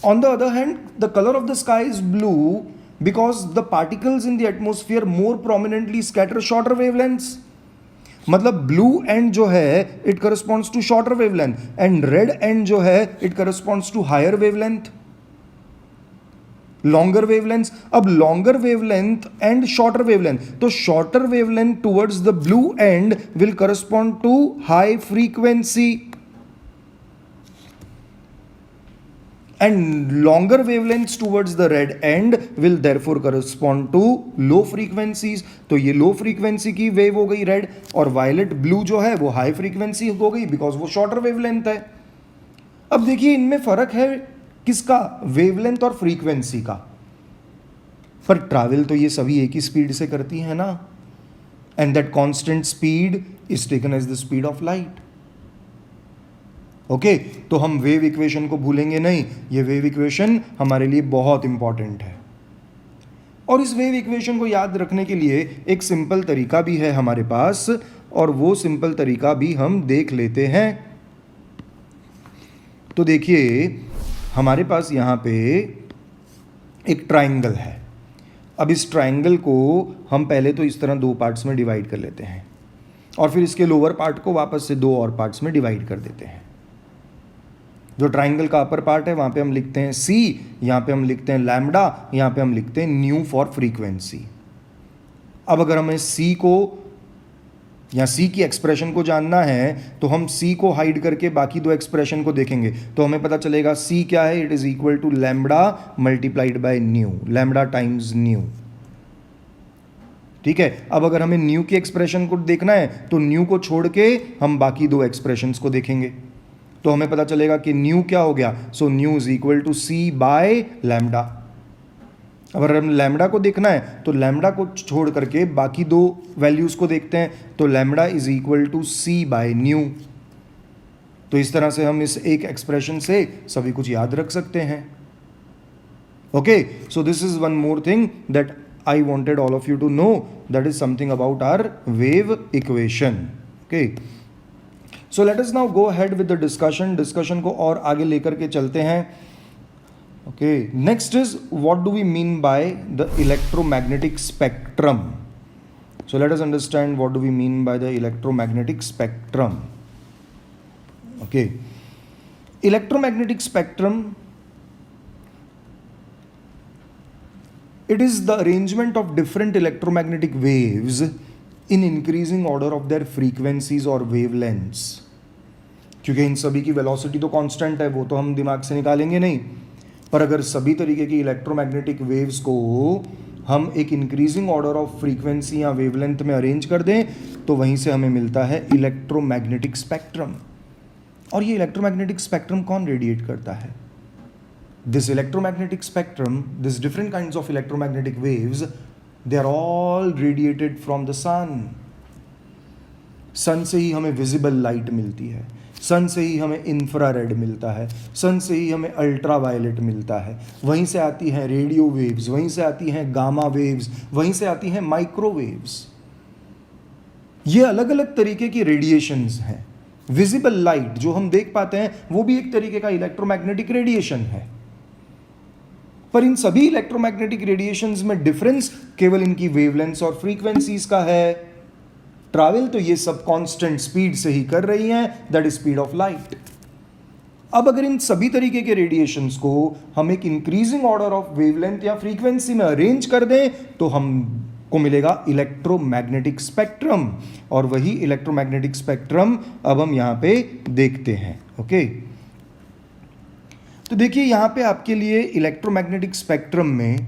On the other hand the colour of the sky is blue because the particles in the atmosphere more prominently scatter shorter wavelengths. मतलब blue and जो है it corresponds to shorter wavelength, and red and जो है it corresponds to higher wavelength, longer wavelength. अब longer wavelength and shorter wavelength, तो shorter wavelength towards the blue end will correspond to high frequency, and longer wavelengths towards the red end will therefore correspond to low frequencies. तो ये low frequency की wave हो गई red, और violet blue जो है वो high frequency हो गई because वो shorter wavelength है. अब देखिए इनमें फर्क है किसका, wavelength और frequency का, पर ट्रैवल तो ये सभी एक ही स्पीड से करती है ना, and that constant speed is taken as the speed of light. Okay, तो हम वेव इक्वेशन को भूलेंगे नहीं, ये वेव इक्वेशन हमारे लिए बहुत इंपॉर्टेंट है। और इस वेव इक्वेशन को याद रखने के लिए एक सिंपल तरीका भी है हमारे पास, और वो सिंपल तरीका भी हम देख लेते हैं। तो देखिए, हमारे पास यहाँ पे एक ट्राइंगल है। अब इस ट्राइंगल को हम पहले तो इस तरह दो पार्ट्स में डिवाइड कर लेते हैं, और फिर इसके लोअर पार्ट को वापस से दो और पार्ट्स में डिवाइड कर देते हैं। जो ट्राइंगल का अपर पार्ट है वहाँ पे हम लिखते हैं सी, यहाँ पे हम लिखते हैं लैम्डा, यहाँ पे हम लिखते हैं न्यू फॉर फ्रीक्वेंसी। अब अगर हमें सी को या सी की एक्सप्रेशन को जानना है तो हम सी को हाइड करके बाकी दो एक्सप्रेशन को देखेंगे, तो हमें पता चलेगा सी क्या है, it is equal to lambda multiplied by nu, lambda times nu. ठीक है, अब अगर हमें न्यू की एक्सप्रेशन को देखना है तो न्यू को छोड़ के हम बाकी दो एक्सप्रेशंस को देखेंगे, तो हमें पता चलेगा कि न्यू क्या हो गया, so nu is equal to c by lambda. अगर हम लैम्डा को देखना है तो लैम्डा को छोड़ करके बाकी दो वैल्यूज को देखते हैं, तो lambda is equal to c by nu. तो इस तरह से हम इस एक एक्सप्रेशन से सभी कुछ याद रख सकते हैं। Okay, so this is one more thing that I wanted all of you to know, that is something about our wave equation. Okay, so let us now go ahead with the discussion को और आगे लेकर के चलते हैं। Okay, next is what do we mean by the electromagnetic spectrum. So let us understand what do we mean by the electromagnetic spectrum. Okay, electromagnetic spectrum, it is the arrangement of different electromagnetic waves in increasing order of their frequencies or wavelengths. क्योंकि इन सभी की velocity तो constant है, वो तो हम दिमाग से निकालेंगे नहीं, पर अगर सभी तरीके की इलेक्ट्रोमैग्नेटिक वेव्स को हम एक इंक्रीजिंग ऑर्डर ऑफ फ्रीक्वेंसी या वेवलेंथ में अरेंज कर दें तो वहीं से हमें मिलता है इलेक्ट्रोमैग्नेटिक स्पेक्ट्रम। और ये इलेक्ट्रोमैग्नेटिक स्पेक्ट्रम कौन रेडिएट करता है? This electromagnetic spectrum, this different kinds of electromagnetic waves, they are all radiated from the sun. सन से ही हमें विजिबल लाइट मिलती है, सन से ही हमें इंफ्रारेड मिलता है, सन से ही हमें अल्ट्रा वायलेट मिलता है, वहीं से आती हैं रेडियो वेव्स, वहीं से आती हैं गामा वेव्स, वहीं से आती हैं माइक्रोवेव्स। ये अलग अलग तरीके की रेडिएशंस हैं। विजिबल लाइट जो हम देख पाते हैं वो भी एक तरीके का इलेक्ट्रोमैग्नेटिक रेडिएशन है, पर इन सभी इलेक्ट्रोमैग्नेटिक रेडिएशंस में डिफरेंस केवल इनकी वेवलेंथ्स और फ्रीक्वेंसीज का है। ट्रैवल तो ये सब कांस्टेंट स्पीड से ही कर रही हैं, that is speed of light. अब अगर इन सभी तरीके के रेडिएशंस को हम एक इंक्रीजिंग ऑर्डर ऑफ वेवलेंथ या फ्रीक्वेंसी में अरेंज कर दें तो हमको मिलेगा इलेक्ट्रोमैग्नेटिक स्पेक्ट्रम, और वही इलेक्ट्रोमैग्नेटिक स्पेक्ट्रम अब हम यहां पे देखते हैं। ओके, तो देखिए यहां पे आपके लिए इलेक्ट्रोमैग्नेटिक स्पेक्ट्रम में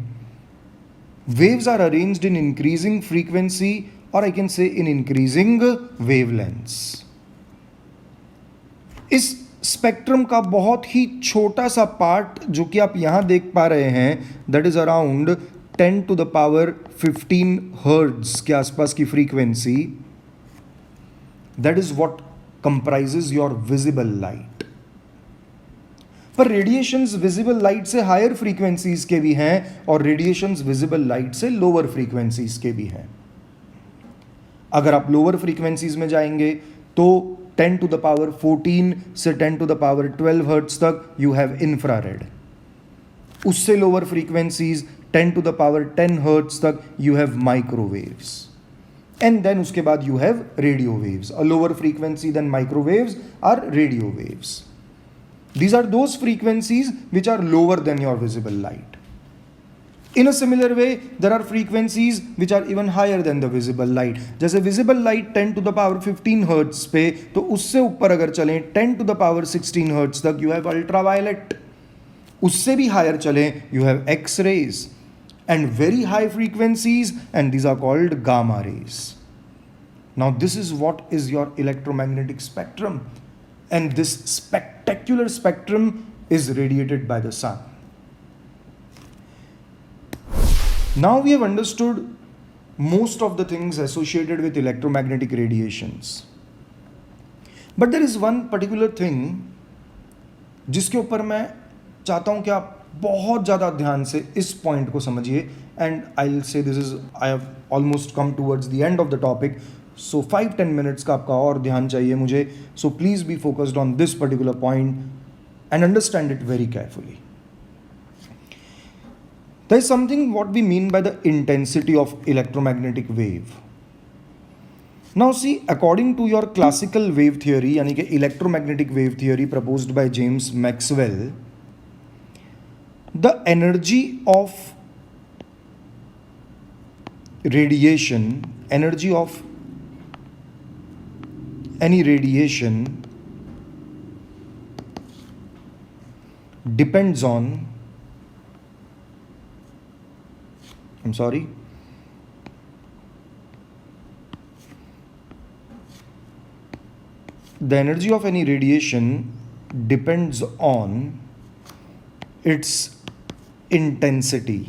waves are arranged in increasing frequency और I can say in increasing wavelengths. इस स्पेक्ट्रम का बहुत ही छोटा सा पार्ट जो कि आप यहां देख पा रहे हैं, that is around 10 to the power 15 hertz के आसपास की frequency, that is what comprises your visible light. पर रेडिएशंस विजिबल लाइट से हायर फ्रीक्वेंसीज के भी हैं और रेडिएशंस विजिबल लाइट से लोअर फ्रीक्वेंसीज के भी हैं। अगर आप लोअर फ्रीक्वेंसीज में जाएंगे तो 10 to the power 14 से 10 to the power 12 हर्ट्ज तक यू हैव इंफ्रारेड। उससे lower frequencies 10 to the power 10 hertz तक you have microwaves, and then उसके बाद you have radio waves. A lower frequency than microwaves are radio waves. These are those frequencies which are lower than your visible light. In a similar way, there are frequencies which are even higher than the visible light. जैसे visible light 10 to the power 15 hertz पे, तो उससे ऊपर अगर चलें 10 to the power 16 hertz तक you have ultraviolet. उससे भी higher चलें you have X-rays, and very high frequencies, and these are called gamma rays. Now this is what is your electromagnetic spectrum. And this spectacular spectrum is radiated by the sun. Now we have understood most of the things associated with electromagnetic radiations. But there is one particular thing जिसके ऊपर मैं चाहता हूं कि आप बहुत ज़्यादा ध्यान से इस पॉइंट को समझिए, and I will say this is I have almost come towards the end of the topic, so 5-10 minutes का आपका और ध्यान चाहिए मुझे, so please be focused on this particular point and understand it very carefully. There is something what we mean by the intensity of electromagnetic wave. Now see, according to your classical wave theory, यानी कि electromagnetic wave theory proposed by James Maxwell, the energy of radiation, energy of any radiation depends on, I'm sorry, the energy of any radiation depends on its intensity.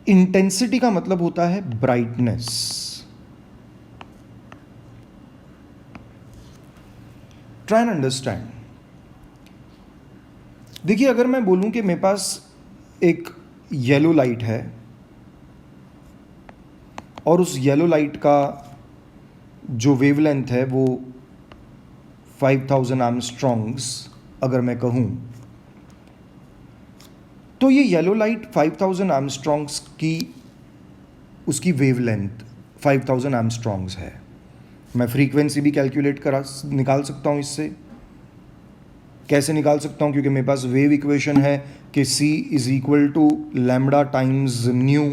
Intensity का मतलब होता है brightness. Try and understand. देखिए, अगर मैं बोलूं कि मेरे पास एक येलो लाइट है और उस येलो लाइट का जो वेवलेंथ है वो 5000 एंगस्ट्रॉम्स अगर मैं कहूं, तो ये येलो लाइट 5000 एंगस्ट्रॉम्स की उसकी वेवलेंथ 5000 एंगस्ट्रॉम्स है. मैं फ्रीक्वेंसी भी कैलकुलेट निकाल सकता हूं इससे. कैसे निकाल सकता हूं? क्योंकि मेरे पास वेव इक्वेशन है कि c is equal to lambda times nu.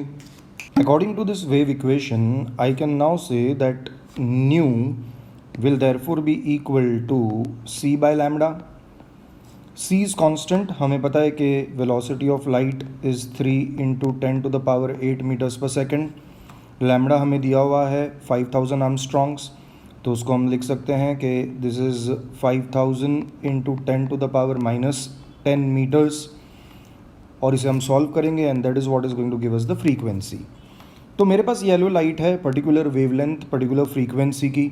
According to this wave equation I can now say that nu will therefore be equal to c by lambda. c is constant. हमें पता है कि velocity of light is 3 into 10 to the power 8 metres per second. Lambda हमें दिया हुआ है 5000 angstroms, तो उसको हम लिख सकते हैं कि this is 5000 into 10 to the power -10 metres, और इसे हम सॉल्व करेंगे and that is what is going to give us the frequency. तो मेरे पास येलो लाइट है पर्टिकुलर वेवलेंथ, पर्टिकुलर फ्रीक्वेंसी की,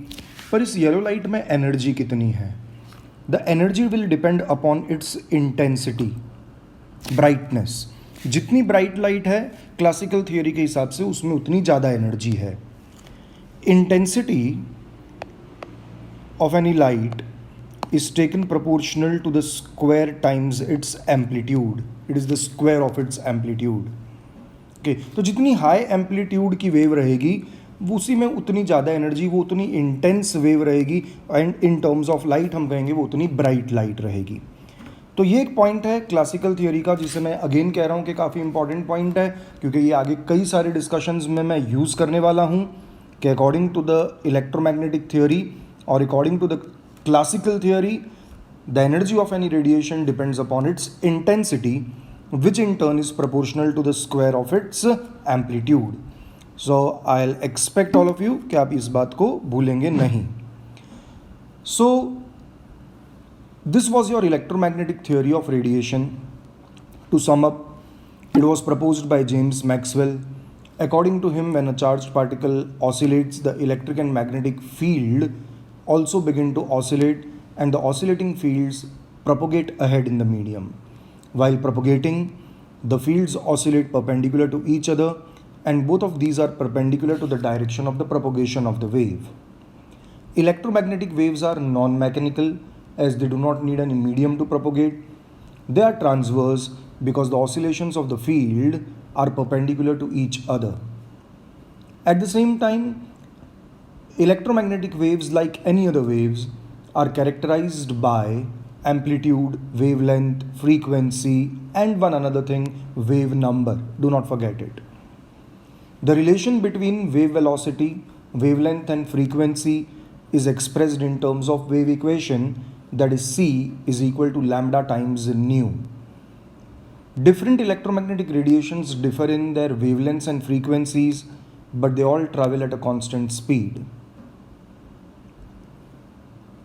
पर इस येलो लाइट में एनर्जी कितनी है? The energy will depend upon its intensity, brightness. जितनी ब्राइट लाइट है क्लासिकल थियोरी के हिसाब से उसमें उतनी ज़्यादा एनर्जी है. Intensity of any light is taken proportional to the square times its amplitude. It is the square of its amplitude. Okay, तो जितनी हाई एम्पलीट्यूड की वेव रहेगी वो उसी में उतनी ज़्यादा एनर्जी, वो उतनी इंटेंस वेव रहेगी, and in terms of light हम कहेंगे वो उतनी ब्राइट लाइट रहेगी. तो ये एक पॉइंट है क्लासिकल थियोरी का, जिसे मैं अगेन कह रहा हूँ कि काफ़ी इंपॉर्टेंट पॉइंट है, क्योंकि ये आगे कई सारे डिस्कशंस में मैं यूज़ करने वाला हूँ कि according to the electromagnetic theory or according to the classical theory, the energy of any radiation depends upon its intensity, which in turn is proportional to the square of its amplitude. So I'll expect all of you कि आप इस बात को भूलेंगे नहीं. So this was your electromagnetic theory of radiation. To sum up, it was proposed by James Maxwell. According to him, when a charged particle oscillates, the electric and magnetic field also begin to oscillate, and the oscillating fields propagate ahead in the medium. While propagating, the fields oscillate perpendicular to each other, and both of these are perpendicular to the direction of the propagation of the wave. Electromagnetic waves are non-mechanical as they do not need any medium to propagate. They are transverse because the oscillations of the field are perpendicular to each other. At the same time, electromagnetic waves, like any other waves, are characterized by amplitude, wavelength, frequency, and one another thing, wave number. Do not forget it. The relation between wave velocity, wavelength, and frequency is expressed in terms of wave equation, that is c is equal to lambda times nu. Different electromagnetic radiations differ in their wavelengths and frequencies, but they all travel at a constant speed.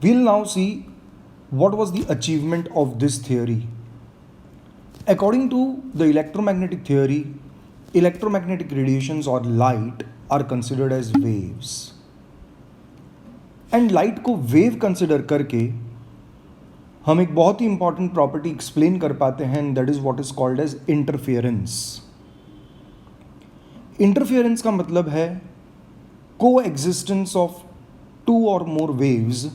We'll now see what was the achievement of this theory. According to the electromagnetic theory, electromagnetic radiations or light are considered as waves. And light को wave consider करके हम एक बहुत ही important property explain कर पाते हैं, and that is what is called as interference. Interference का मतलब है को एग्जिस्टेंस ऑफ टू और more waves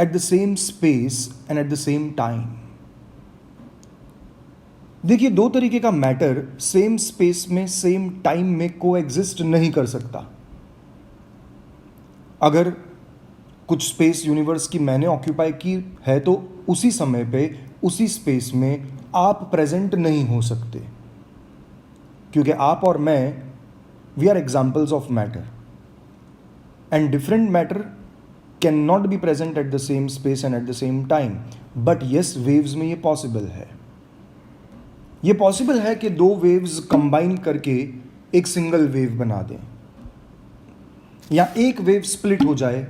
at the same space and at the same time. देखिए, दो तरीके का मैटर सेम स्पेस में सेम टाइम में को एग्जिस्ट नहीं कर सकता। अगर कुछ स्पेस यूनिवर्स की मैंने ऑक्यूपाई की है तो उसी समय पे उसी स्पेस में आप प्रेजेंट नहीं हो सकते, क्योंकि आप और मैं we are examples of matter, and different matter can not be present at the same space and at the same time. But yes, waves में ये पॉसिबल है। ये पॉसिबल है कि दो वेव्स कंबाइन करके एक सिंगल वेव बना दें, या एक वेव स्प्लिट हो जाए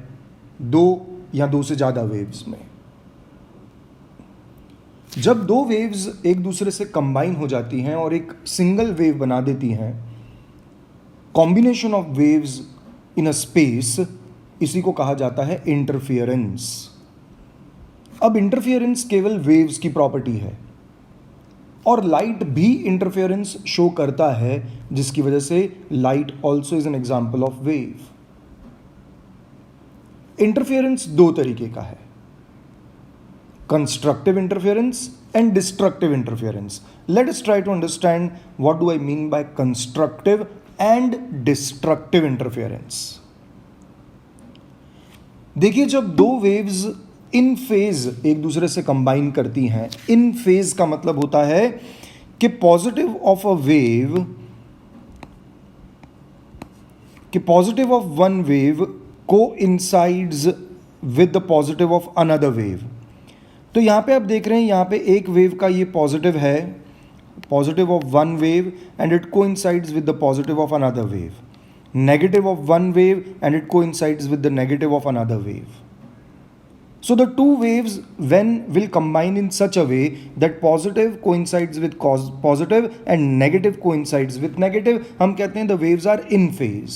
दो या दो से ज्यादा वेव्स में। जब दो वेव्स एक दूसरे से कंबाइन हो जाती हैं और एक सिंगल वेव बना देती हैं, combination of waves in a space, इसी को कहा जाता है इंटरफियरेंस। अब इंटरफियरेंस केवल वेव्स की प्रॉपर्टी है, और लाइट भी इंटरफेरेंस शो करता है, जिसकी वजह से light also is an example of wave. Interference दो तरीके का है, constructive interference and destructive interference. Let us try to understand what do I mean by constructive and destructive interference. देखिए, जब दो वेव्स इन फेज एक दूसरे से कंबाइन करती हैं, इन फेज का मतलब होता है कि positive of one wave coincides with the positive of another wave. तो यहां पे आप देख रहे हैं, यहां पे एक वेव का ये पॉजिटिव है, positive of one wave, and it coincides with the positive of another wave, negative of one wave and it coincides with the negative of another wave. So the two waves when will combine in such a way that positive coincides with positive and negative coincides with negative, हम कहते हैं the waves are in phase.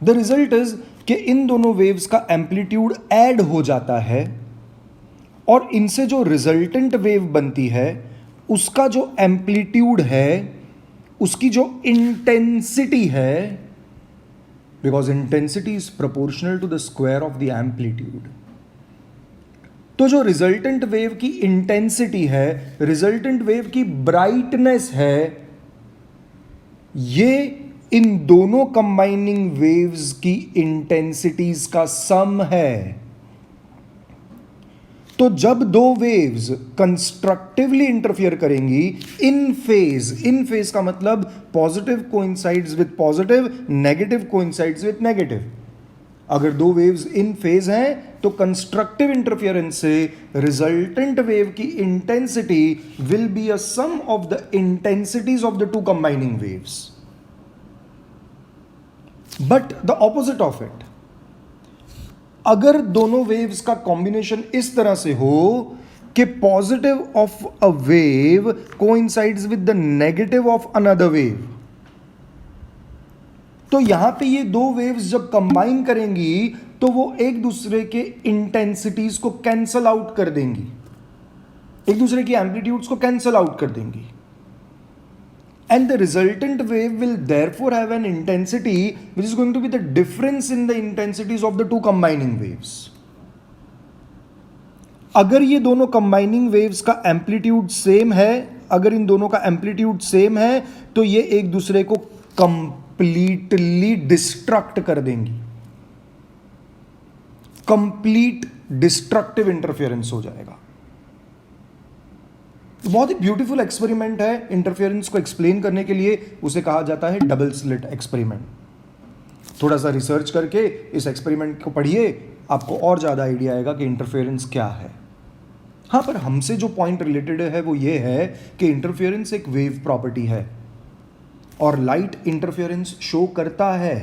The result is कि इन दोनों waves का amplitude add हो जाता है, और इनसे जो resultant wave बनती है उसका जो amplitude है, उसकी जो intensity है, because intensity is proportional to the square of the amplitude. तो जो रिजल्टेंट वेव की इंटेंसिटी है, रिजल्टेंट वेव की ब्राइटनेस है, ये इन दोनों कंबाइनिंग वेव्स की इंटेंसिटीज का सम है. तो जब दो वेव्स कंस्ट्रक्टिवली इंटरफियर करेंगी इन फेज का मतलब positive coincides with positive, negative coincides with negative. अगर दो वेव्स इन फेज हैं तो कंस्ट्रक्टिव इंटरफियरेंस से रिजल्टेंट वेव की intensity will be a sum of the intensities of the two combining waves. But the opposite of it, अगर दोनों waves का combination इस तरह से हो कि positive of a wave coincides with the negative of another wave, तो यहां पे ये दो वेव्स जब कंबाइन करेंगी तो वो एक दूसरे के इंटेंसिटीज को कैंसल आउट कर देंगी, एक दूसरे की एम्पलीट्यूड्स को कैंसल आउट कर देंगी. And the resultant wave will therefore have an intensity which is going to be the difference in the intensities of the two combining waves. अगर ये दोनों combining waves का amplitude same है, अगर इन दोनों का amplitude same है, तो ये एक दूसरे को completely destruct कर देंगी. Complete destructive interference हो जाएगा. बहुत ही ब्यूटीफुल एक्सपेरिमेंट है इंटरफेरेंस को एक्सप्लेन करने के लिए. उसे कहा जाता है डबल स्लिट एक्सपेरिमेंट. थोड़ा सा रिसर्च करके इस एक्सपेरिमेंट को पढ़िए, आपको और ज़्यादा आइडिया आएगा कि इंटरफेरेंस क्या है. हाँ, पर हमसे जो पॉइंट रिलेटेड है वो ये है कि इंटरफेरेंस एक वेव प्रॉपर्टी है और लाइट इंटरफेरेंस शो करता है.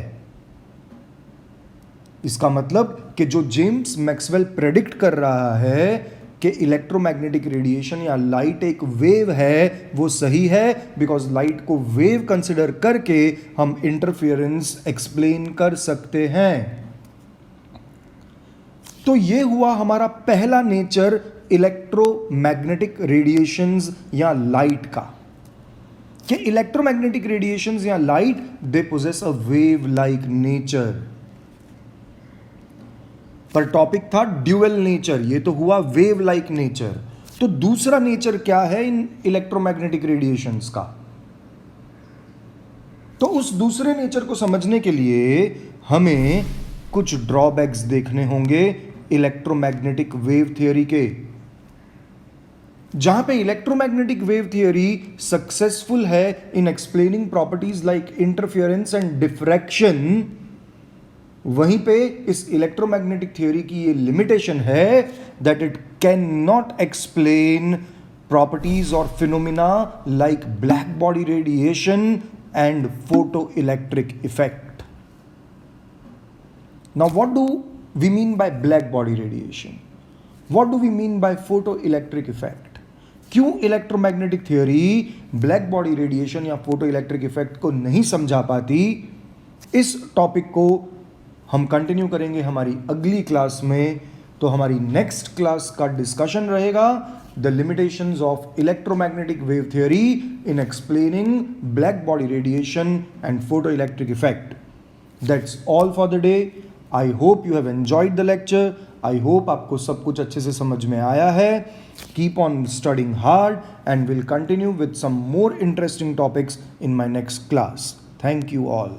इसका मतलब कि जो जेम्स मैक्सवेल प्रेडिक्ट कर रहा है कि इलेक्ट्रोमैग्नेटिक रेडिएशन या लाइट एक वेव है, वो सही है, बिकॉज लाइट को वेव कंसिडर करके हम इंटरफेरेंस एक्सप्लेन कर सकते हैं. तो ये हुआ हमारा पहला नेचर इलेक्ट्रोमैग्नेटिक रेडिएशंस या लाइट का, कि इलेक्ट्रोमैग्नेटिक रेडिएशंस या light they possess a wave like nature. पर टॉपिक था ड्यूअल नेचर, ये तो हुआ वेव लाइक नेचर। तो दूसरा नेचर क्या है इन इलेक्ट्रोमैग्नेटिक रेडिएशंस का? तो उस दूसरे नेचर को समझने के लिए हमें कुछ ड्रॉबैक्स देखने होंगे इलेक्ट्रोमैग्नेटिक वेव थियरी के। जहां पे इलेक्ट्रोमैग्नेटिक वेव थियरी सक्सेसफुल है in explaining properties like interference and diffraction, वहीं पे इस इलेक्ट्रोमैग्नेटिक थियरी की ये लिमिटेशन है that it can not explain properties और phenomena like black body radiation and photo electric effect. Now what do we mean by black body radiation? What do we mean by photo electric effect? क्यों electromagnetic theory black body radiation या photo electric effect को नहीं समझा पाती? इस topic को हम continue करेंगे हमारी अगली क्लास में। तो हमारी नेक्स्ट क्लास का डिस्कशन रहेगा the limitations of electromagnetic wave theory in explaining black body radiation and photo electric effect. That's all for the day. I hope you have enjoyed the lecture. I hope आपको सब कुछ अच्छे से समझ में आया है। Keep on studying hard and will continue with some more interesting topics in my next class. Thank you all.